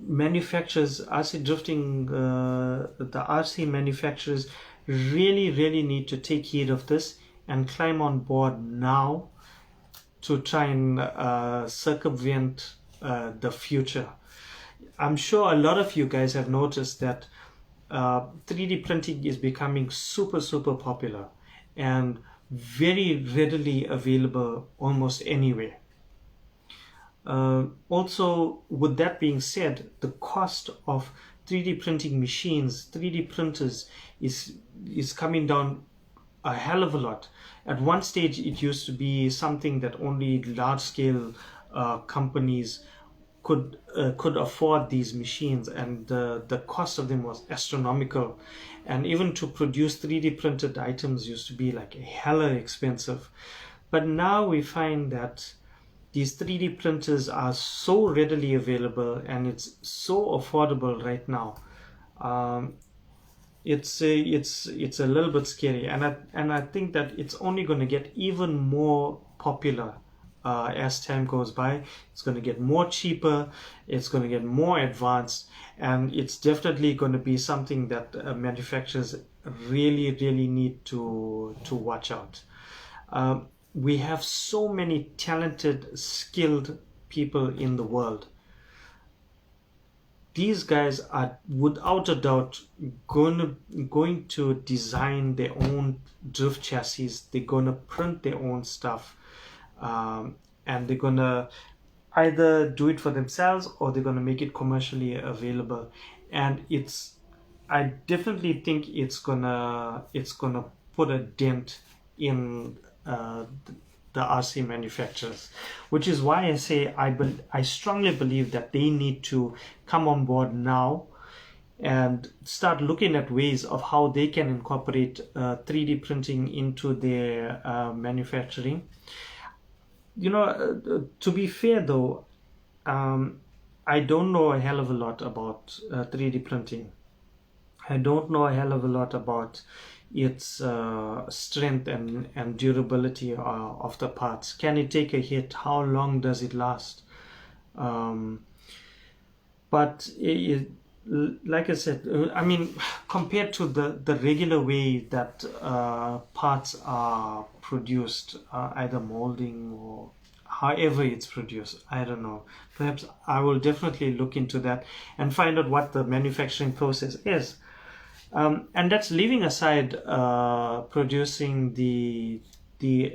manufacturers, RC drifting, the RC manufacturers really need to take heed of this and climb on board now to try and circumvent the future. I'm sure a lot of you guys have noticed that 3D printing is becoming super popular and very readily available almost anywhere. Also, with that being said, the cost of 3D printing machines, 3D printers is coming down a hell of a lot. At one stage, it used to be something that only large-scale companies could afford these machines, and the cost of them was astronomical. And even to produce 3D printed items used to be like hella expensive. But now we find that these 3D printers are so readily available and it's so affordable right now. It's a little bit scary, and I think that it's only going to get even more popular as time goes by. It's going to get more cheaper, it's going to get more advanced, and it's definitely going to be something that manufacturers really need to watch out. We have so many talented, skilled people in the world. These guys are without a doubt going to design their own drift chassis. They're going to print their own stuff, and they're going to either do it for themselves or they're going to make it commercially available. And I definitely think it's gonna put a dent in the RC manufacturers, which is why I say I strongly believe that they need to come on board now and start looking at ways of how they can incorporate 3D printing into their manufacturing. To be fair though, I don't know a hell of a lot about 3D printing. I don't know a hell of a lot about its strength and durability of the parts. Can it take a hit? How long does it last? But like I said, I mean, compared to the regular way that parts are produced, either molding or however it's produced, I don't know. Perhaps I will definitely look into that and find out what the manufacturing process is. And that's leaving aside producing the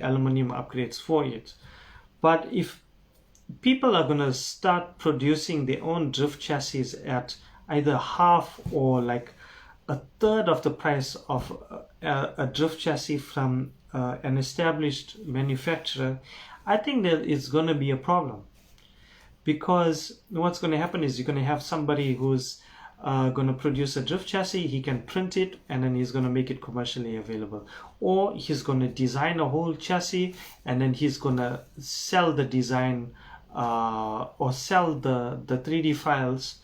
aluminum upgrades for it. But if people are going to start producing their own drift chassis at either half or like a third of the price of a drift chassis from an established manufacturer, I think that it's going to be a problem. Because what's going to happen is you're going to have somebody who's going to produce a drift chassis, he can print it, and then he's going to make it commercially available. Or he's going to design a whole chassis, and then he's going to sell the design or sell the 3D files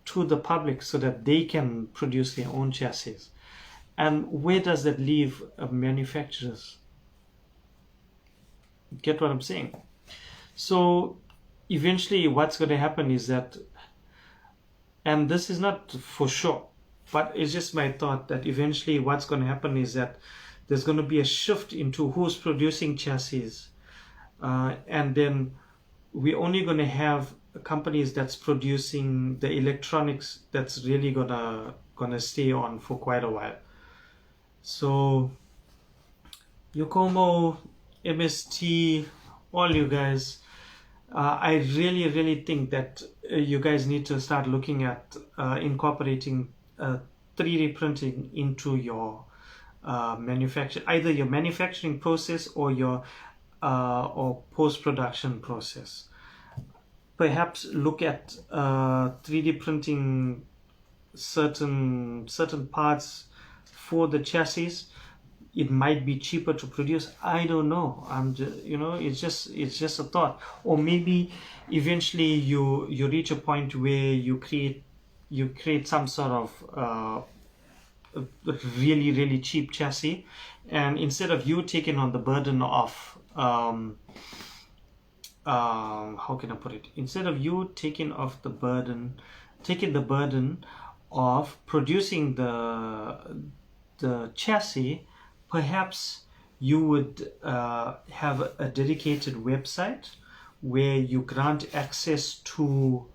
to the public so that they can produce their own chassis. And where does that leave manufacturers? Get what I'm saying? So eventually what's going to happen is that, and this is not for sure, but it's just my thought, that eventually what's going to happen is that there's going to be a shift into who's producing chassis, and then we're only going to have companies that's producing the electronics that's really gonna stay on for quite a while. So Yokomo, MST, all you guys, I really think that you guys need to start looking at incorporating 3D printing into your either your manufacturing process or your or post-production process. Perhaps look at 3D printing certain parts for the chassis. It might be cheaper to produce. I don't know. I'm just, it's just a thought. Or maybe eventually you reach a point where you create some sort of really cheap chassis, and instead of you taking on the burden of how can I put it? Instead of you taking the burden of producing the chassis, perhaps you would have a dedicated website where you grant access to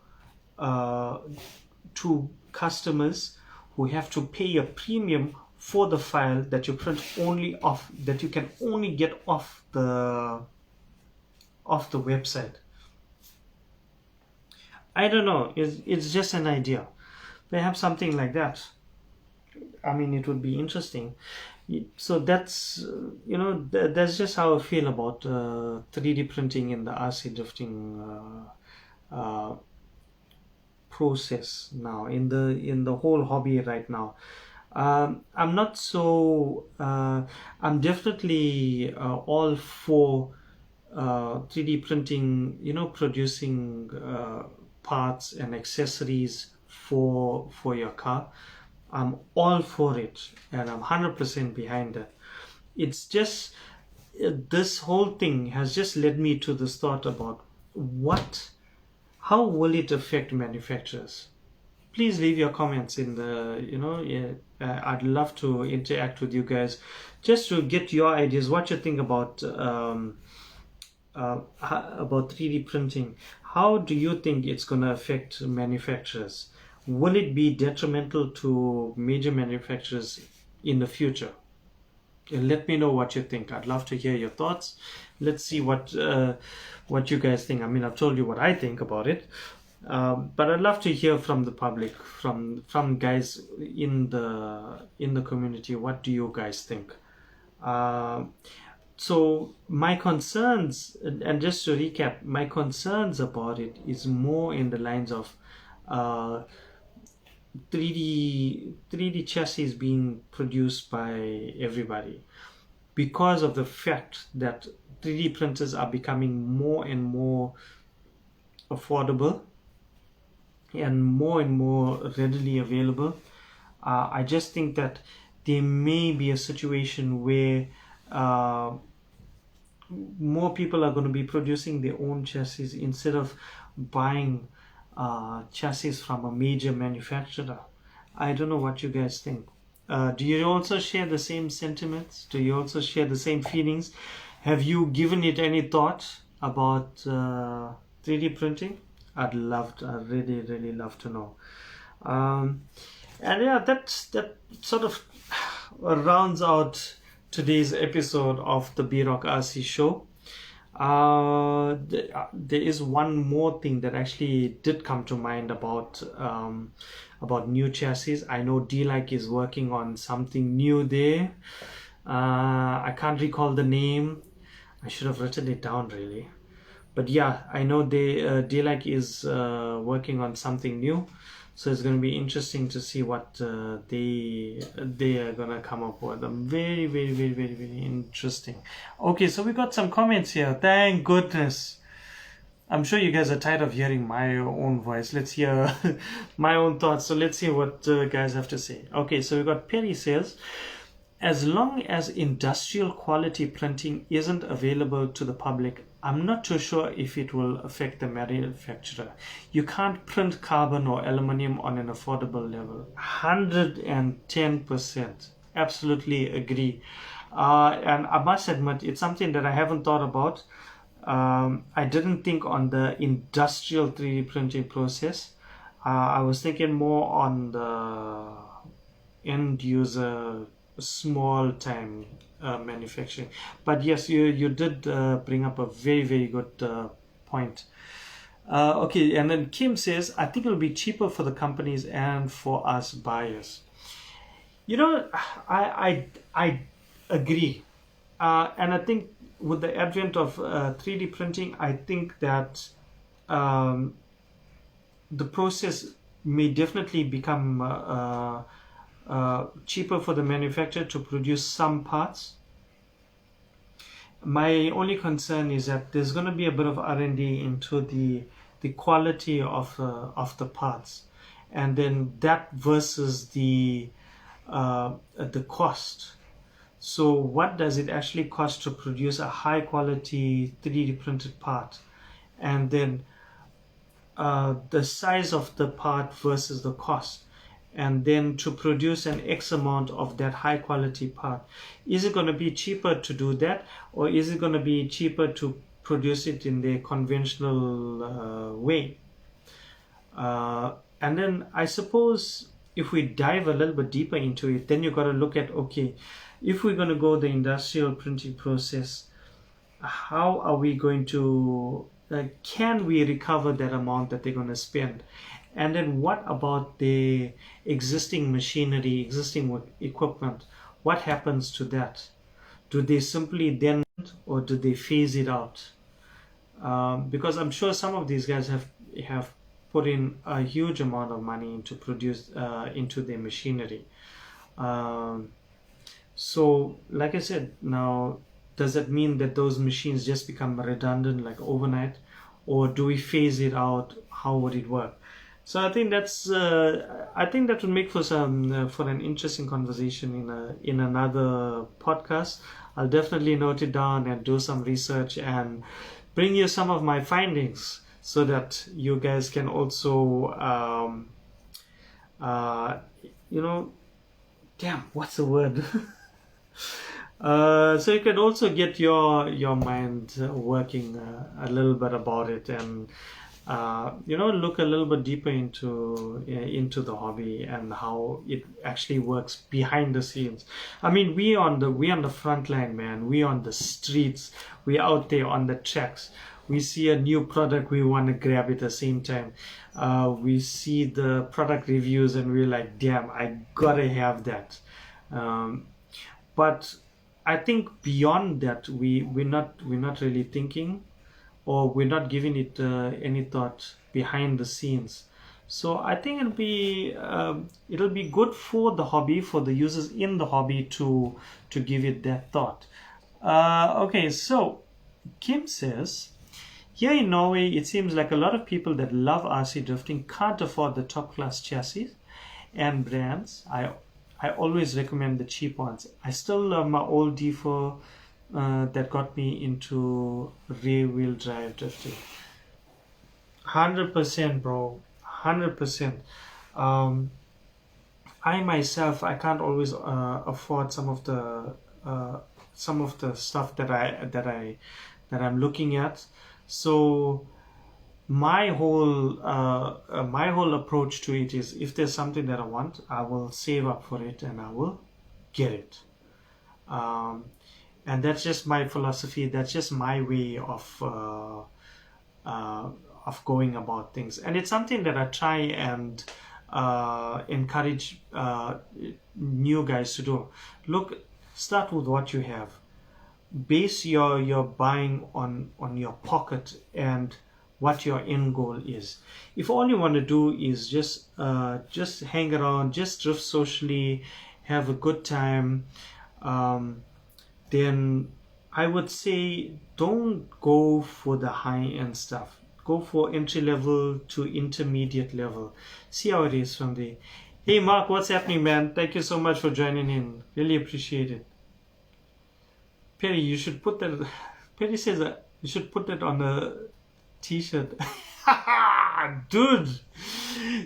customers who have to pay a premium for the file that you print that you can only get off the website. I don't know. It's just an idea. Perhaps something like that. I mean, it would be interesting. So that's that's just how I feel about 3D printing in the RC drifting process now, in the whole hobby right now. I'm not so. I'm definitely all for 3D printing. Producing parts and accessories for your car. I'm all for it, and I'm 100% behind it. It's just this whole thing has just led me to this thought about how will it affect manufacturers? Please leave your comments in the, I'd love to interact with you guys just to get your ideas, what you think about 3D printing. How do you think it's going to affect manufacturers? Will it be detrimental to major manufacturers in the future? Let me know what you think. I'd love to hear your thoughts. Let's see what you guys think. I mean, I've told you what I think about it, but I'd love to hear from the public, from guys in the community. What do you guys think? So my concerns, and just to recap, my concerns about it is more in the lines of 3D chassis being produced by everybody, because of the fact that 3D printers are becoming more and more affordable and more readily available. I just think that there may be a situation where more people are going to be producing their own chassis instead of buying chassis from a major manufacturer. I don't know what you guys think. Do you also share the same sentiments? Do you also share the same feelings? Have you given it any thought about 3D printing? I'd really love to know. And yeah, that sort of rounds out today's episode of the B-Rock RC show. There is one more thing that actually did come to mind about new chassis. I know D-Like is working on something new there. I can't recall the name. I should have written it down really. But yeah, I know D-Like is working on something new. So it's going to be interesting to see what they are going to come up with. Very interesting. Okay, so we got some comments here. Thank goodness. I'm sure you guys are tired of hearing my own voice. Let's hear my own thoughts. So let's see what guys have to say. Okay, so we got Perry says, as long as industrial quality printing isn't available to the public, I'm not too sure if it will affect the manufacturer. You can't print carbon or aluminium on an affordable level. 110%. Absolutely agree. And I must admit, it's something that I haven't thought about. I didn't think on the industrial 3D printing process. I was thinking more on the end user, small time manufacturing. But yes, you did bring up a very good point. Okay, and then Kim says, I think it'll be cheaper for the companies and for us buyers. You know, I agree, and I think with the advent of 3D printing, I think that the process may definitely become cheaper for the manufacturer to produce some parts. My only concern is that there's going to be a bit of R&D into the quality of the parts, and then that versus the cost. So what does it actually cost to produce a high quality 3D printed part, and then the size of the part versus the cost, and then to produce an X amount of that high quality part. Is it going to be cheaper to do that, or is it going to be cheaper to produce it in the conventional way? And then I suppose if we dive a little bit deeper into it, then you got to look at, okay, if we're going to go the industrial printing process, how are we going to, can we recover that amount that they're going to spend? And then what about the existing machinery, existing equipment? What happens to that? Do they simply then, or do they phase it out? Because I'm sure some of these guys have put in a huge amount of money into into their machinery. So like I said, now, does that mean that those machines just become redundant like overnight, or do we phase it out? How would it work? So I think that's I think that would make for an interesting conversation in another podcast. I'll definitely note it down and do some research and bring you some of my findings so that you guys can also, you know, damn, what's the word? So you can also get your mind working a little bit about it, and you know, look a little bit deeper into the hobby and how it actually works behind the scenes. I mean, we on the front line, man. We on the streets. We out there on the tracks. We see a new product, we want to grab it at the same time. We see the product reviews and we're like, damn, I gotta have that. But I think beyond that, we're not really thinking, or we're not giving it any thought behind the scenes. So I think it'll be good for the hobby, for the users in the hobby to give it that thought. Okay, so Kim says, here in Norway, it seems like a lot of people that love RC drifting can't afford the top class chassis and brands. I always recommend the cheap ones. I still love my old D4 that got me into rear wheel drive drifting. 100%, bro. 100%. I myself, I can't always afford some of the stuff that I'm looking at. So my whole approach to it is, if there's something that I want, I will save up for it and I will get it. And that's just my philosophy. That's just my way of going about things, and it's something that I try and encourage new guys to do. Look, start with what you have. Base your buying on your pocket and what your end goal is. If all you want to do is just hang around, just drift socially, have a good time, then I would say don't go for the high-end stuff. Go for entry level to intermediate level. See how it is from there. Hey Mark, what's happening, man? Thank you so much for joining in. Really appreciate it. Perry, you should put that. Perry says that you should put that on a t-shirt. Dude,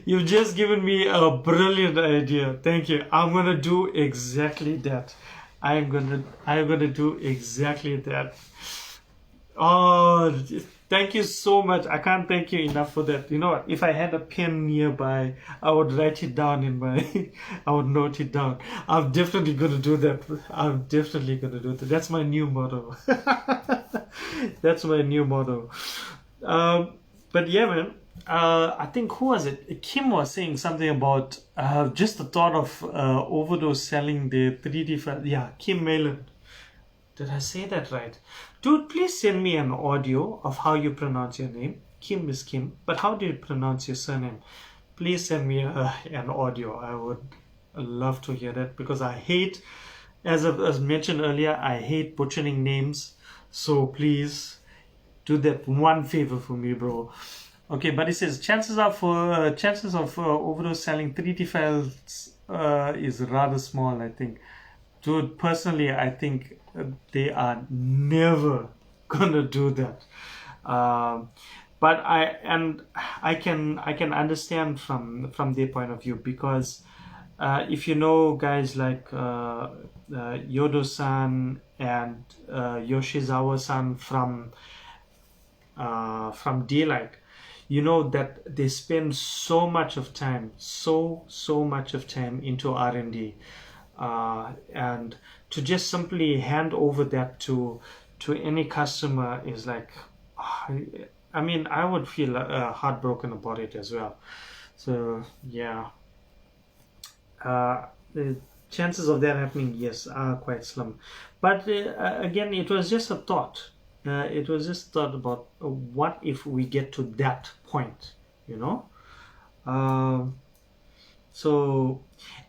you've just given me a brilliant idea. Thank you. I'm gonna do exactly that. I'm gonna do exactly that. Oh, thank you so much. I can't thank you enough for that. You know what? If I had a pen nearby, I would write it down I would note it down. I'm definitely gonna do that. I'm definitely gonna do that. That's my new motto. That's my new motto. But yeah, man. I think, who was it? Kim was saying something about just the thought of Overdose selling the 3D file. Yeah, Kim Mayland. Did I say that right? Dude, please send me an audio of how you pronounce your name. Kim is Kim, but how do you pronounce your surname? Please send me an audio. I would love to hear that, because I hate, as mentioned earlier, I hate butchering names. So please do that one favor for me, bro. Okay, but it says chances of Overdose selling 3D files is rather small, I think. Dude, personally, I think they are never gonna do that. But I can understand from their point of view, because if you know guys like Yodo-san and Yoshizawa-san from D-Like, you know that they spend so much of time, so much of time into R&D. And to just simply hand over that to any customer is like, I mean, I would feel heartbroken about it as well. So yeah, the chances of that happening, yes, are quite slim. But again, it was just a thought. It was just thought about what if we get to that point, you know. So,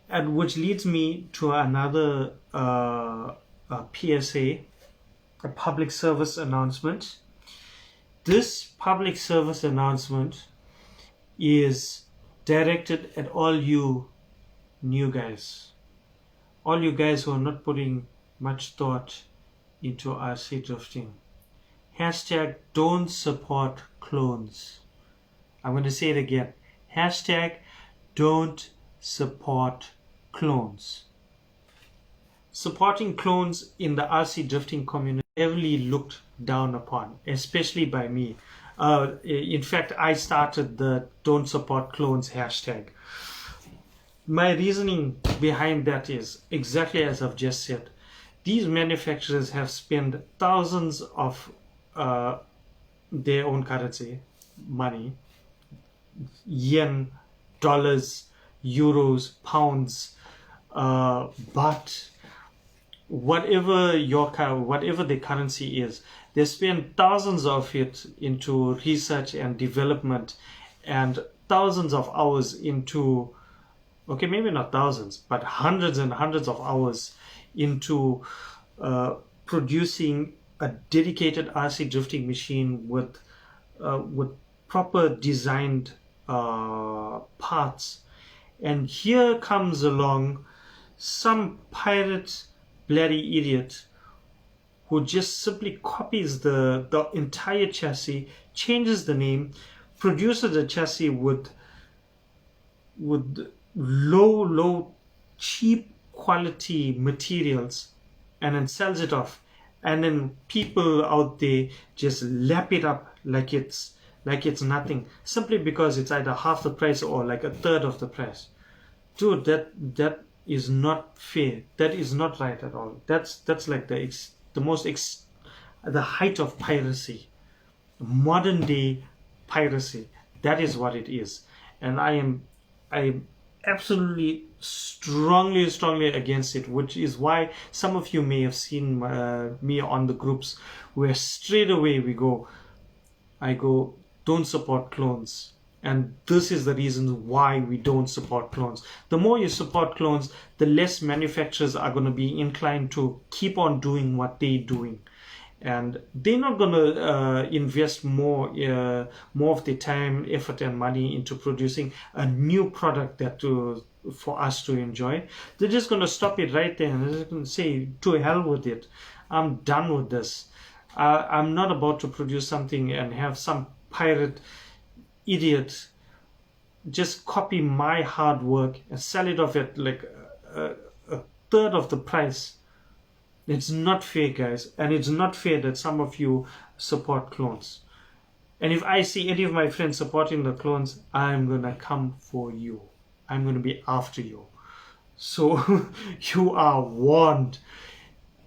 and which leads me to another PSA, a public service announcement. This public service announcement is directed at all you new guys, all you guys who are not putting much thought into RC drifting. Hashtag don't support clones. I'm going to say it again. Hashtag don't support clones. Supporting clones in the RC drifting community heavily looked down upon, especially by me. In fact, I started the don't support clones hashtag. My reasoning behind that is exactly as I've just said. These manufacturers have spent thousands of their own currency, money, yen, dollars, euros, pounds, baht, whatever the currency is. They spend thousands of it into research and development, and thousands of hours into, okay, maybe not thousands, but hundreds and hundreds of hours into producing a dedicated RC drifting machine with proper designed parts. And here comes along some pirate bloody idiot who just simply copies the entire chassis, changes the name, produces a chassis with low cheap quality materials, and then sells it off, and then people out there just lap it up like it's nothing, simply because it's either half the price or like a third of the price. Dude, that is not fair. That is not right at all. That's like the height of piracy, modern day piracy. That is what it is. And I am absolutely strongly against it, which is why some of you may have seen me on the groups where straight away I go don't support clones. And this is the reason why we don't support clones. The more you support clones, the less manufacturers are going to be inclined to keep on doing what they're doing. And they're not going to invest more of their time, effort, and money into producing a new product for us to enjoy. They're just going to stop it right there and they're just going to say, to hell with it. I'm done with this. I'm not about to produce something and have some pirate idiot just copy my hard work and sell it off at like a third of the price. It's not fair, guys, and it's not fair that some of you support clones. And if I see any of my friends supporting the clones, I'm gonna come for you. I'm gonna be after you. So you are warned.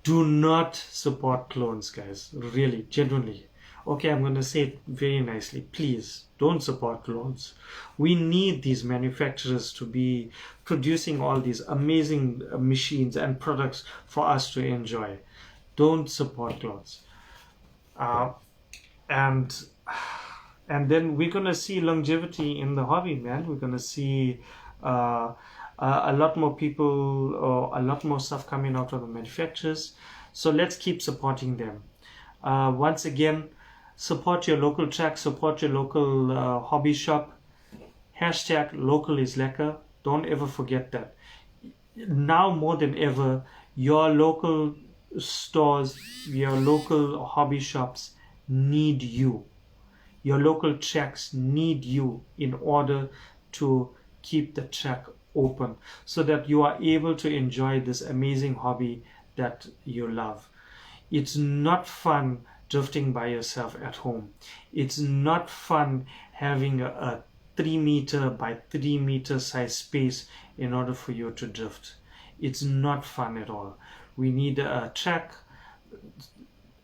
Do not support clones, guys. Really, genuinely. Okay, I'm going to say it very nicely. Please, don't support clones. We need these manufacturers to be producing all these amazing machines and products for us to enjoy. Don't support clones. And then we're going to see longevity in the hobby, man. We're going to see a lot more people or a lot more stuff coming out of the manufacturers. So let's keep supporting them. Once again, support your local track, support your local hobby shop. Hashtag local is lekker. Don't ever forget that. Now more than ever, your local stores, your local hobby shops need you. Your local tracks need you in order to keep the track open so that you are able to enjoy this amazing hobby that you love. It's not fun drifting by yourself at home. It's not fun having a 3 meter by 3 meter size space in order for you to drift. It's not fun at all. We need a track.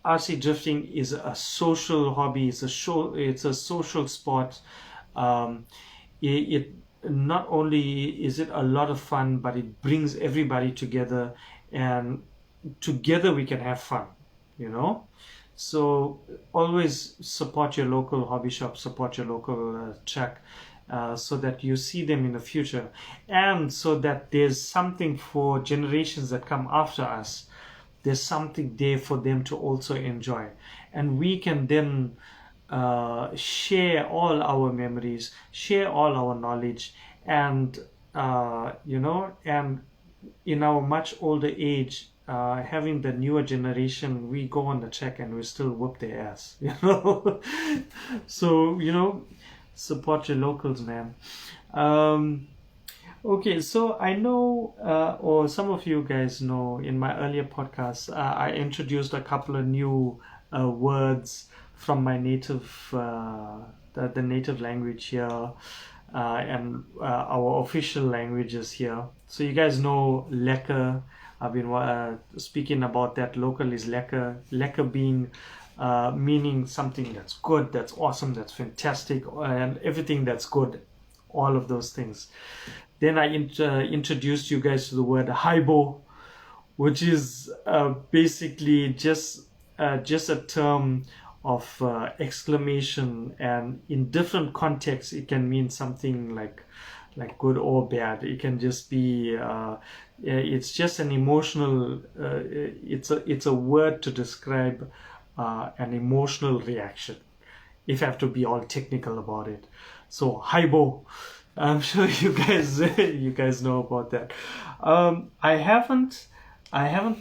RC drifting is a social hobby. It's a social sport. It not only is it a lot of fun, but it brings everybody together, and together we can have fun, you know. So always support your local hobby shop, support your local track, so that you see them in the future, and so that there's something for generations that come after us. There's something there for them to also enjoy, and we can then share all our memories, share all our knowledge, and and in our much older age, having the newer generation, we go on the track and we still whoop their ass, you know. So, you know, support your locals, man. Okay, so I know, or some of you guys know, in my earlier podcasts, I introduced a couple of new words from my native, the native language here, and our official languages here. So you guys know lekker. I've been speaking about that. Local is lekker. Lekker being meaning something that's good, that's awesome, that's fantastic, and everything that's good. All of those things. Then I introduced you guys to the word haibo, which is basically just a term of exclamation, and in different contexts it can mean something like good or bad. It can just be it's just an emotional it's a word to describe an emotional reaction, if I have to be all technical about it. So haibo, I'm sure you guys know about that. I haven't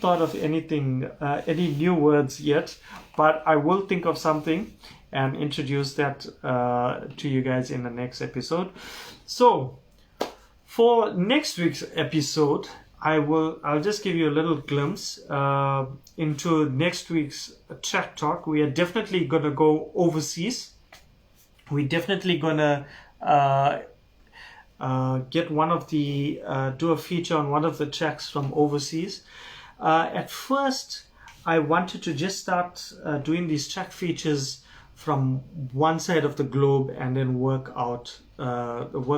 thought of anything, any new words yet, but I will think of something and introduce that to you guys in the next episode. So for next week's episode, I'll just give you a little glimpse into next week's track talk. We are definitely gonna go overseas. We're definitely gonna get one of the do a feature on one of the tracks from overseas. At first, I wanted to just start doing these track features from one side of the globe and then work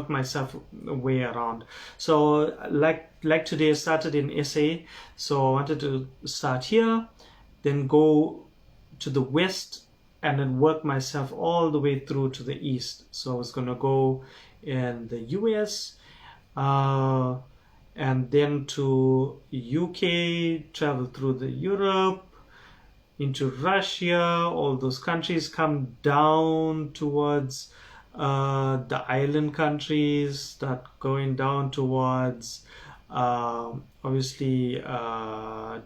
myself way around. So like today, I started in SA, so I wanted to start here, then go to the west, and then work myself all the way through to the east. So I was gonna go in the US, and then to UK, travel through the Europe, into Russia, all those countries, come down towards the island countries, start going down towards obviously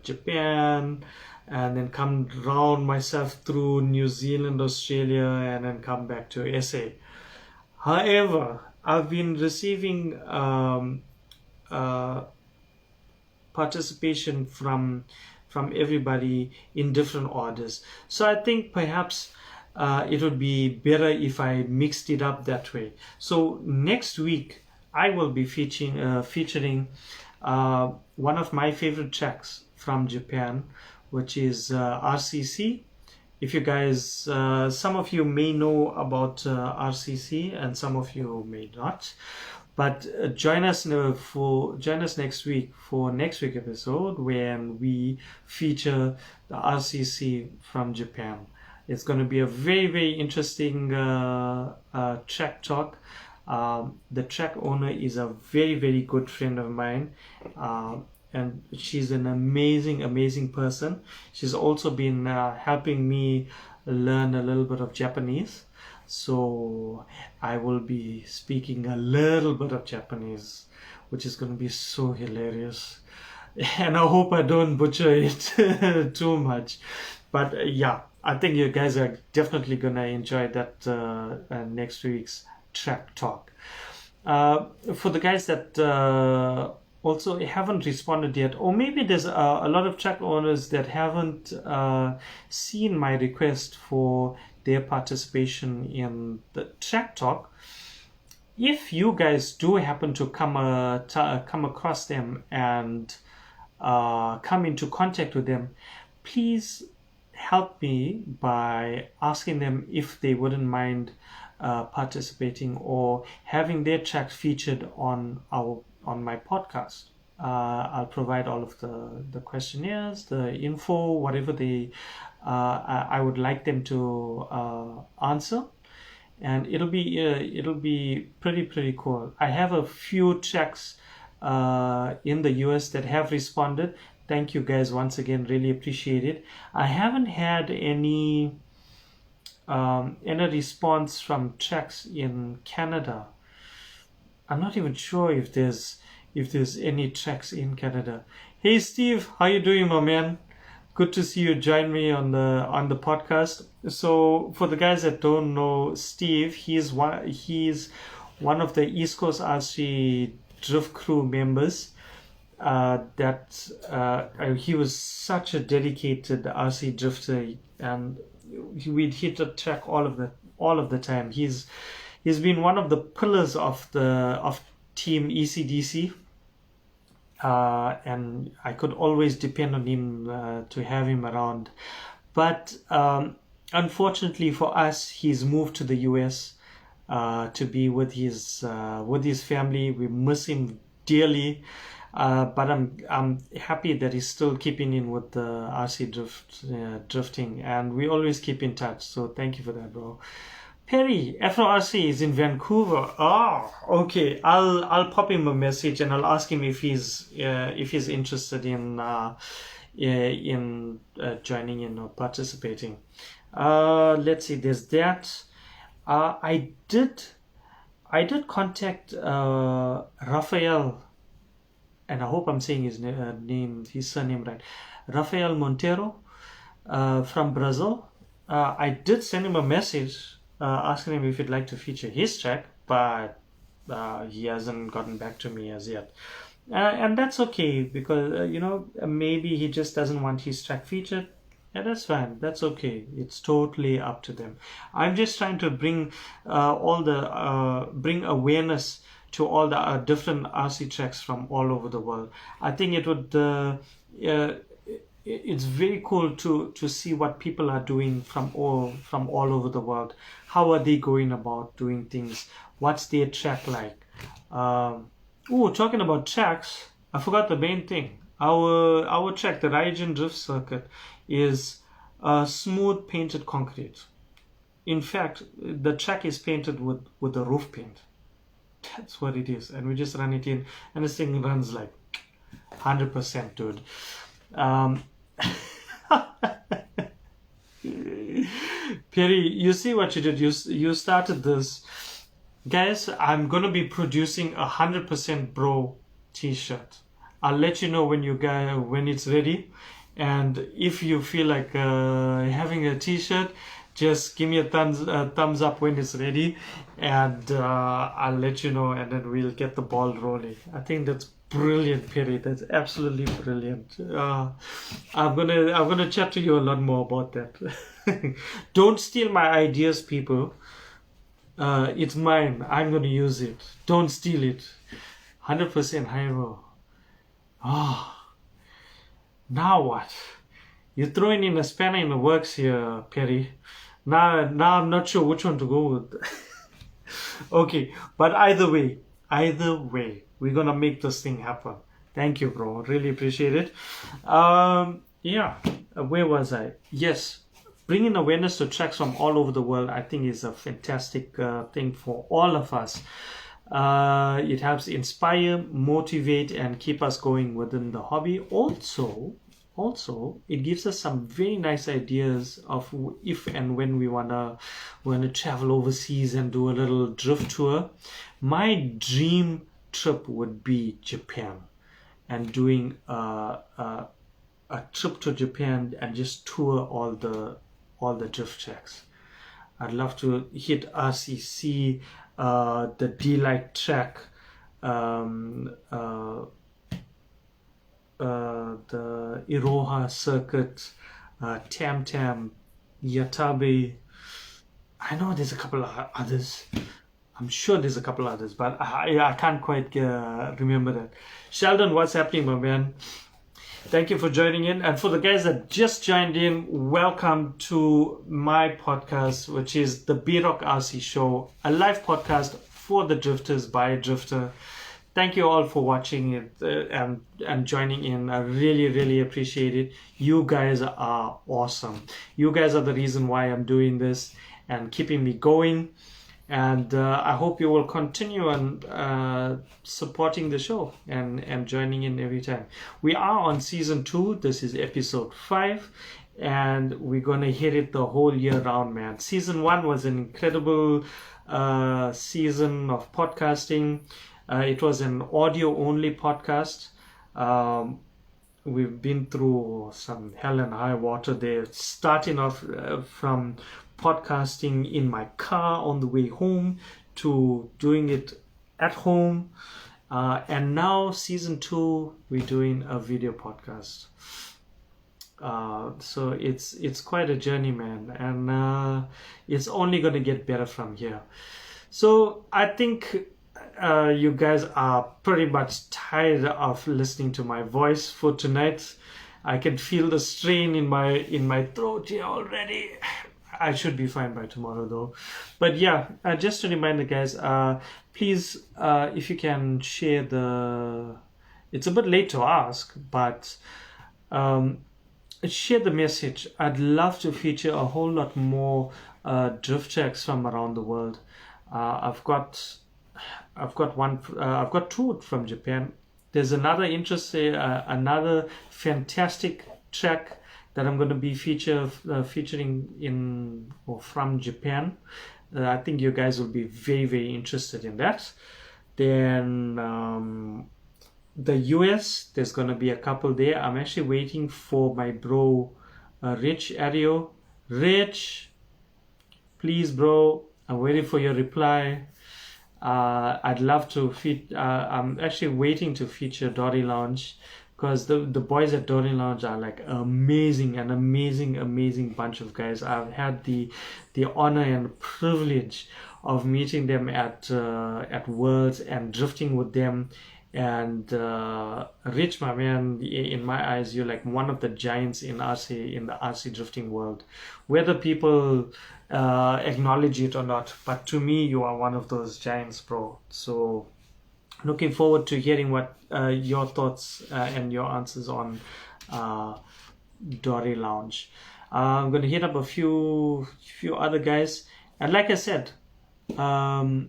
Japan, and then come round myself through New Zealand, Australia, and then come back to SA. However, I've been receiving participation from everybody in different orders. So I think perhaps it would be better if I mixed it up that way. So next week I will be featuring one of my favorite tracks from Japan, which is RCC. If you guys, some of you may know about RCC and some of you may not, but join us next week for next week's episode when we feature the RCC from Japan. It's going to be a very, very interesting track talk. The track owner is a very, very good friend of mine. And she's an amazing person. She's also been helping me learn a little bit of Japanese. So I will be speaking a little bit of Japanese, which is going to be so hilarious. And I hope I don't butcher it too much. But yeah, I think you guys are definitely going to enjoy that next week's track talk. For the guys that also haven't responded yet, or maybe there's a lot of track owners that haven't seen my request for their participation in the track talk. If you guys do happen to come across them and come into contact with them, please help me by asking them if they wouldn't mind participating or having their track featured on my podcast. I'll provide all of the questionnaires, the info, whatever I would like them to answer, and it'll be pretty cool. I have a few tracks in the US that have responded. Thank you guys once again, really appreciate it. I haven't had any response from tracks in Canada. I'm not even sure if there's any tracks in Canada. Hey Steve, how you doing, my man? Good to see you join me on the podcast. So for the guys that don't know Steve, he's one of the East Coast RC drift crew members. He was such a dedicated RC drifter, and we'd hit the track all of the time. He's been one of the pillars of Team ECDC, and I could always depend on him to have him around. But unfortunately for us, he's moved to the US to be with his family. We miss him dearly, but I'm happy that he's still keeping in with the RC drifting, and we always keep in touch. So thank you for that, bro. Perry, FRC is in Vancouver. Oh, okay. I'll pop him a message and I'll ask him if he's interested in joining in or participating. Let's see. There's that. I did contact Rafael, and I hope I'm saying his surname right. Rafael Monteiro from Brazil. I did send him a message asking him if he'd like to feature his track, but he hasn't gotten back to me as yet. And that's okay, because maybe he just doesn't want his track featured. Yeah, that's fine. That's okay. It's totally up to them. I'm just trying to bring bring awareness to all the different RC tracks from all over the world. I think it would it's very cool to see what people are doing from all over the world. How are they going about doing things? What's their track like? Talking about tracks, I forgot the main thing. Our track, the Ryujin Drift Circuit, is smooth painted concrete. In fact, the track is painted with a roof paint. That's what it is, and we just run it in, and this thing runs like 100%, dude. Perry, you see what you did? You started this, guys. I'm gonna be producing 100% bro t-shirt. I'll let you know when it's ready, and if you feel like having a t-shirt, just give me a thumbs up when it's ready, and I'll let you know, and then we'll get the ball rolling. I think that's brilliant, Perry. That's absolutely brilliant. I'm gonna chat to you a lot more about that. Don't steal my ideas, people. It's mine. I'm gonna use it. Don't steal it. 100% Hyro. Now what? You're throwing in a spanner in the works here, Perry. Now I'm not sure which one to go with. Okay, but either way, we're gonna make this thing happen. Thank you, bro. Really appreciate it. Where was I? Yes, bringing awareness to tracks from all over the world, I think, is a fantastic thing for all of us. It helps inspire, motivate, and keep us going within the hobby. Also, it gives us some very nice ideas of if and when we wanna travel overseas and do a little drift tour. My dream trip would be Japan, and doing a trip to Japan and just tour all the drift tracks. I'd love to hit RCC, the D-Light track, the Iroha circuit, Tam Tam, Yatabe. I know there's a couple of others. I'm sure there's a couple others, but I can't quite remember that. Sheldon, what's happening, my man? Thank you for joining in. And for the guys that just joined in, welcome to my podcast, which is the B-Rock RC Show, a live podcast for the drifters by a drifter. Thank you all for watching it and joining in. I really, really appreciate it. You guys are awesome. You guys are the reason why I'm doing this and keeping me going. And I hope you will continue on supporting the show and joining in every time. We are on season 2. This is episode 5. And we're going to hit it the whole year round, man. Season 1 was an incredible season of podcasting. It was an audio-only podcast. we've been through some hell and high water there, starting off from podcasting in my car on the way home to doing it at home, and now season 2 we're doing a video podcast. So it's quite a journey, man, and it's only going to get better from here. So I think you guys are pretty much tired of listening to my voice for tonight. I can feel the strain in my throat here already. I should be fine by tomorrow though. But yeah, just to remind the guys, please, if you can share the... It's a bit late to ask, but share the message. I'd love to feature a whole lot more drift tracks from around the world. I've got two from Japan. There's another another fantastic track that I'm going to be featuring in or from Japan. I think you guys will be very, very interested in that. Then the US, there's going to be a couple there. I'm actually waiting for my bro Rich Ario. Rich, please bro, I'm waiting for your reply. I'd love to I'm actually waiting to feature Dory Lounge, because the boys at Dory Lounge are like amazing bunch of guys. I've had the honor and privilege of meeting them at Worlds and drifting with them. And Rich, my man, in my eyes, you're like one of the giants in the RC drifting world, whether people acknowledge it or not. But to me, you are one of those giants, bro. So looking forward to hearing what your thoughts and your answers on Dory Lounge. I'm gonna hit up a few other guys, and like I said, I'd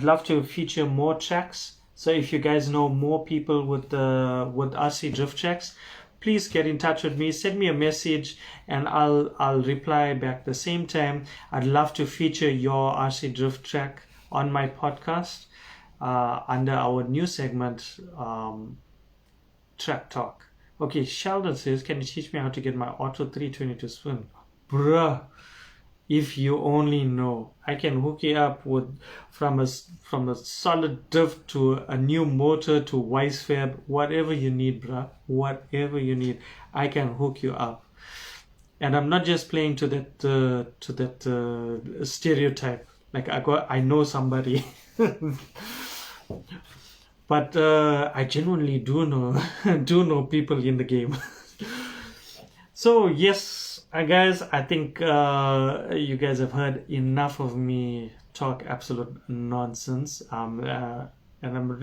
love to feature more tracks. So if you guys know more people with RC drift tracks, please get in touch with me. Send me a message, and I'll reply back the same time. I'd love to feature your RC drift track on my podcast under our new segment, Track Talk. Okay, Sheldon says, can you teach me how to get my Auto 322 spin? Bruh, if you only know. I can hook you up from a solid drift to a new motor to Wisefab, whatever you need, bruh. Whatever you need, I can hook you up. And I'm not just playing to that stereotype. Like I know somebody, but I genuinely do know people in the game. So yes. Guys, I think you guys have heard enough of me talk absolute nonsense. And I'm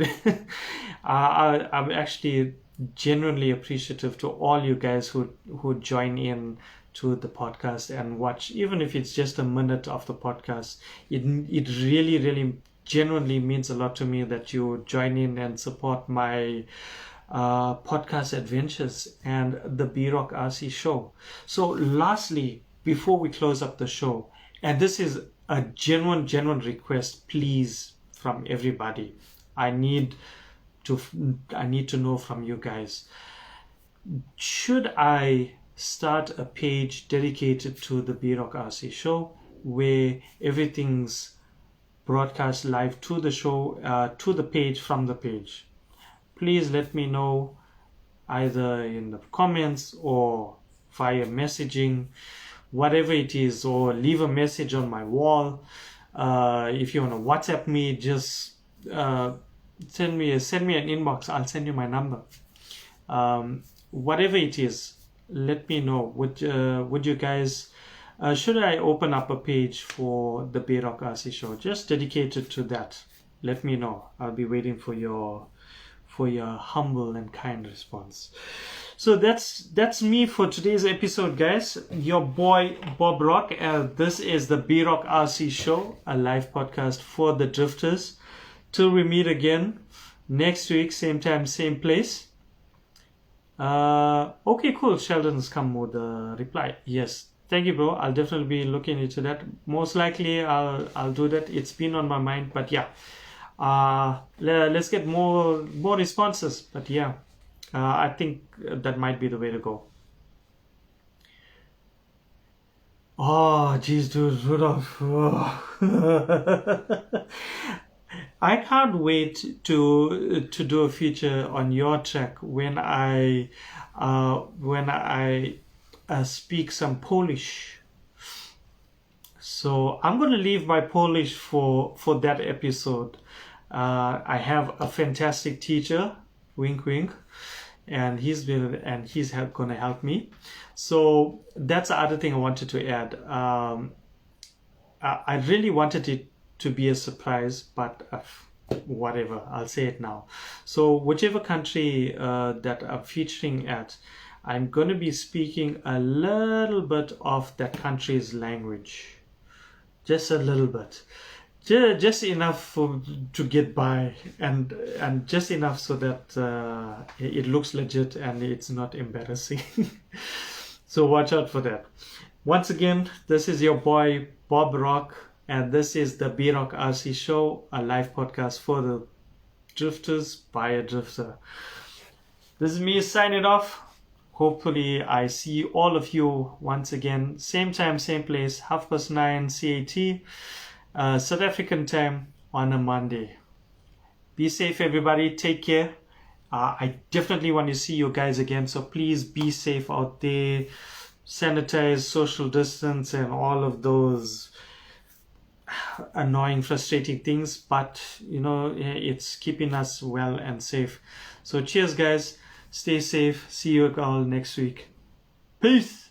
I'm actually genuinely appreciative to all you guys who join in to the podcast and watch, even if it's just a minute of the podcast. It really genuinely means a lot to me that you join in and support my podcast adventures and the B-Rock RC show. So lastly, before we close up the show, and this is a genuine request, please, from everybody, I need to know from you guys, should I start a page dedicated to the B-Rock RC show where everything's broadcast live to the show, to the page, from the page? Please let me know either in the comments or via messaging, whatever it is, or leave a message on my wall. If you want to WhatsApp me, just send me an inbox. I'll send you my number. Whatever it is, let me know. Would you guys, should I open up a page for the B-Rock RC show just dedicated to that? Let me know. I'll be waiting for your humble and kind response. So that's me for today's episode, guys. Your boy Bob Rock. This is the B-Rock RC show, a live podcast for the drifters. Till we meet again next week, same time, same place. Okay, cool. Sheldon's come with a reply. Yes, thank you, bro. I'll definitely be looking into that. Most likely I'll do that. It's been on my mind, but yeah. Let's get more responses. But yeah, I think that might be the way to go. Oh, geez, dude, Rudolph. I can't wait to do a feature on your track when I speak some Polish. So I'm going to leave my Polish for that episode. I have a fantastic teacher, wink wink, and he's going to help me. So that's the other thing I wanted to add. I really wanted it to be a surprise, but whatever, I'll say it now. So whichever country that I'm featuring at, I'm going to be speaking a little bit of that country's language. Just a little bit. Just enough to get by, and just enough so that it looks legit and it's not embarrassing. So watch out for that. Once again, this is your boy Bob Rock, and this is the B-Rock RC Show, a live podcast for the drifters by a drifter. This is me signing off. Hopefully I see all of you once again, same time, same place, 9:30 CAT, South African time on a Monday. Be safe, everybody. Take care. I definitely want to see you guys again, so please be safe out there. Sanitize, social distance, and all of those annoying, frustrating things, but it's keeping us well and safe. So cheers, guys. Stay safe. See you all next week. Peace.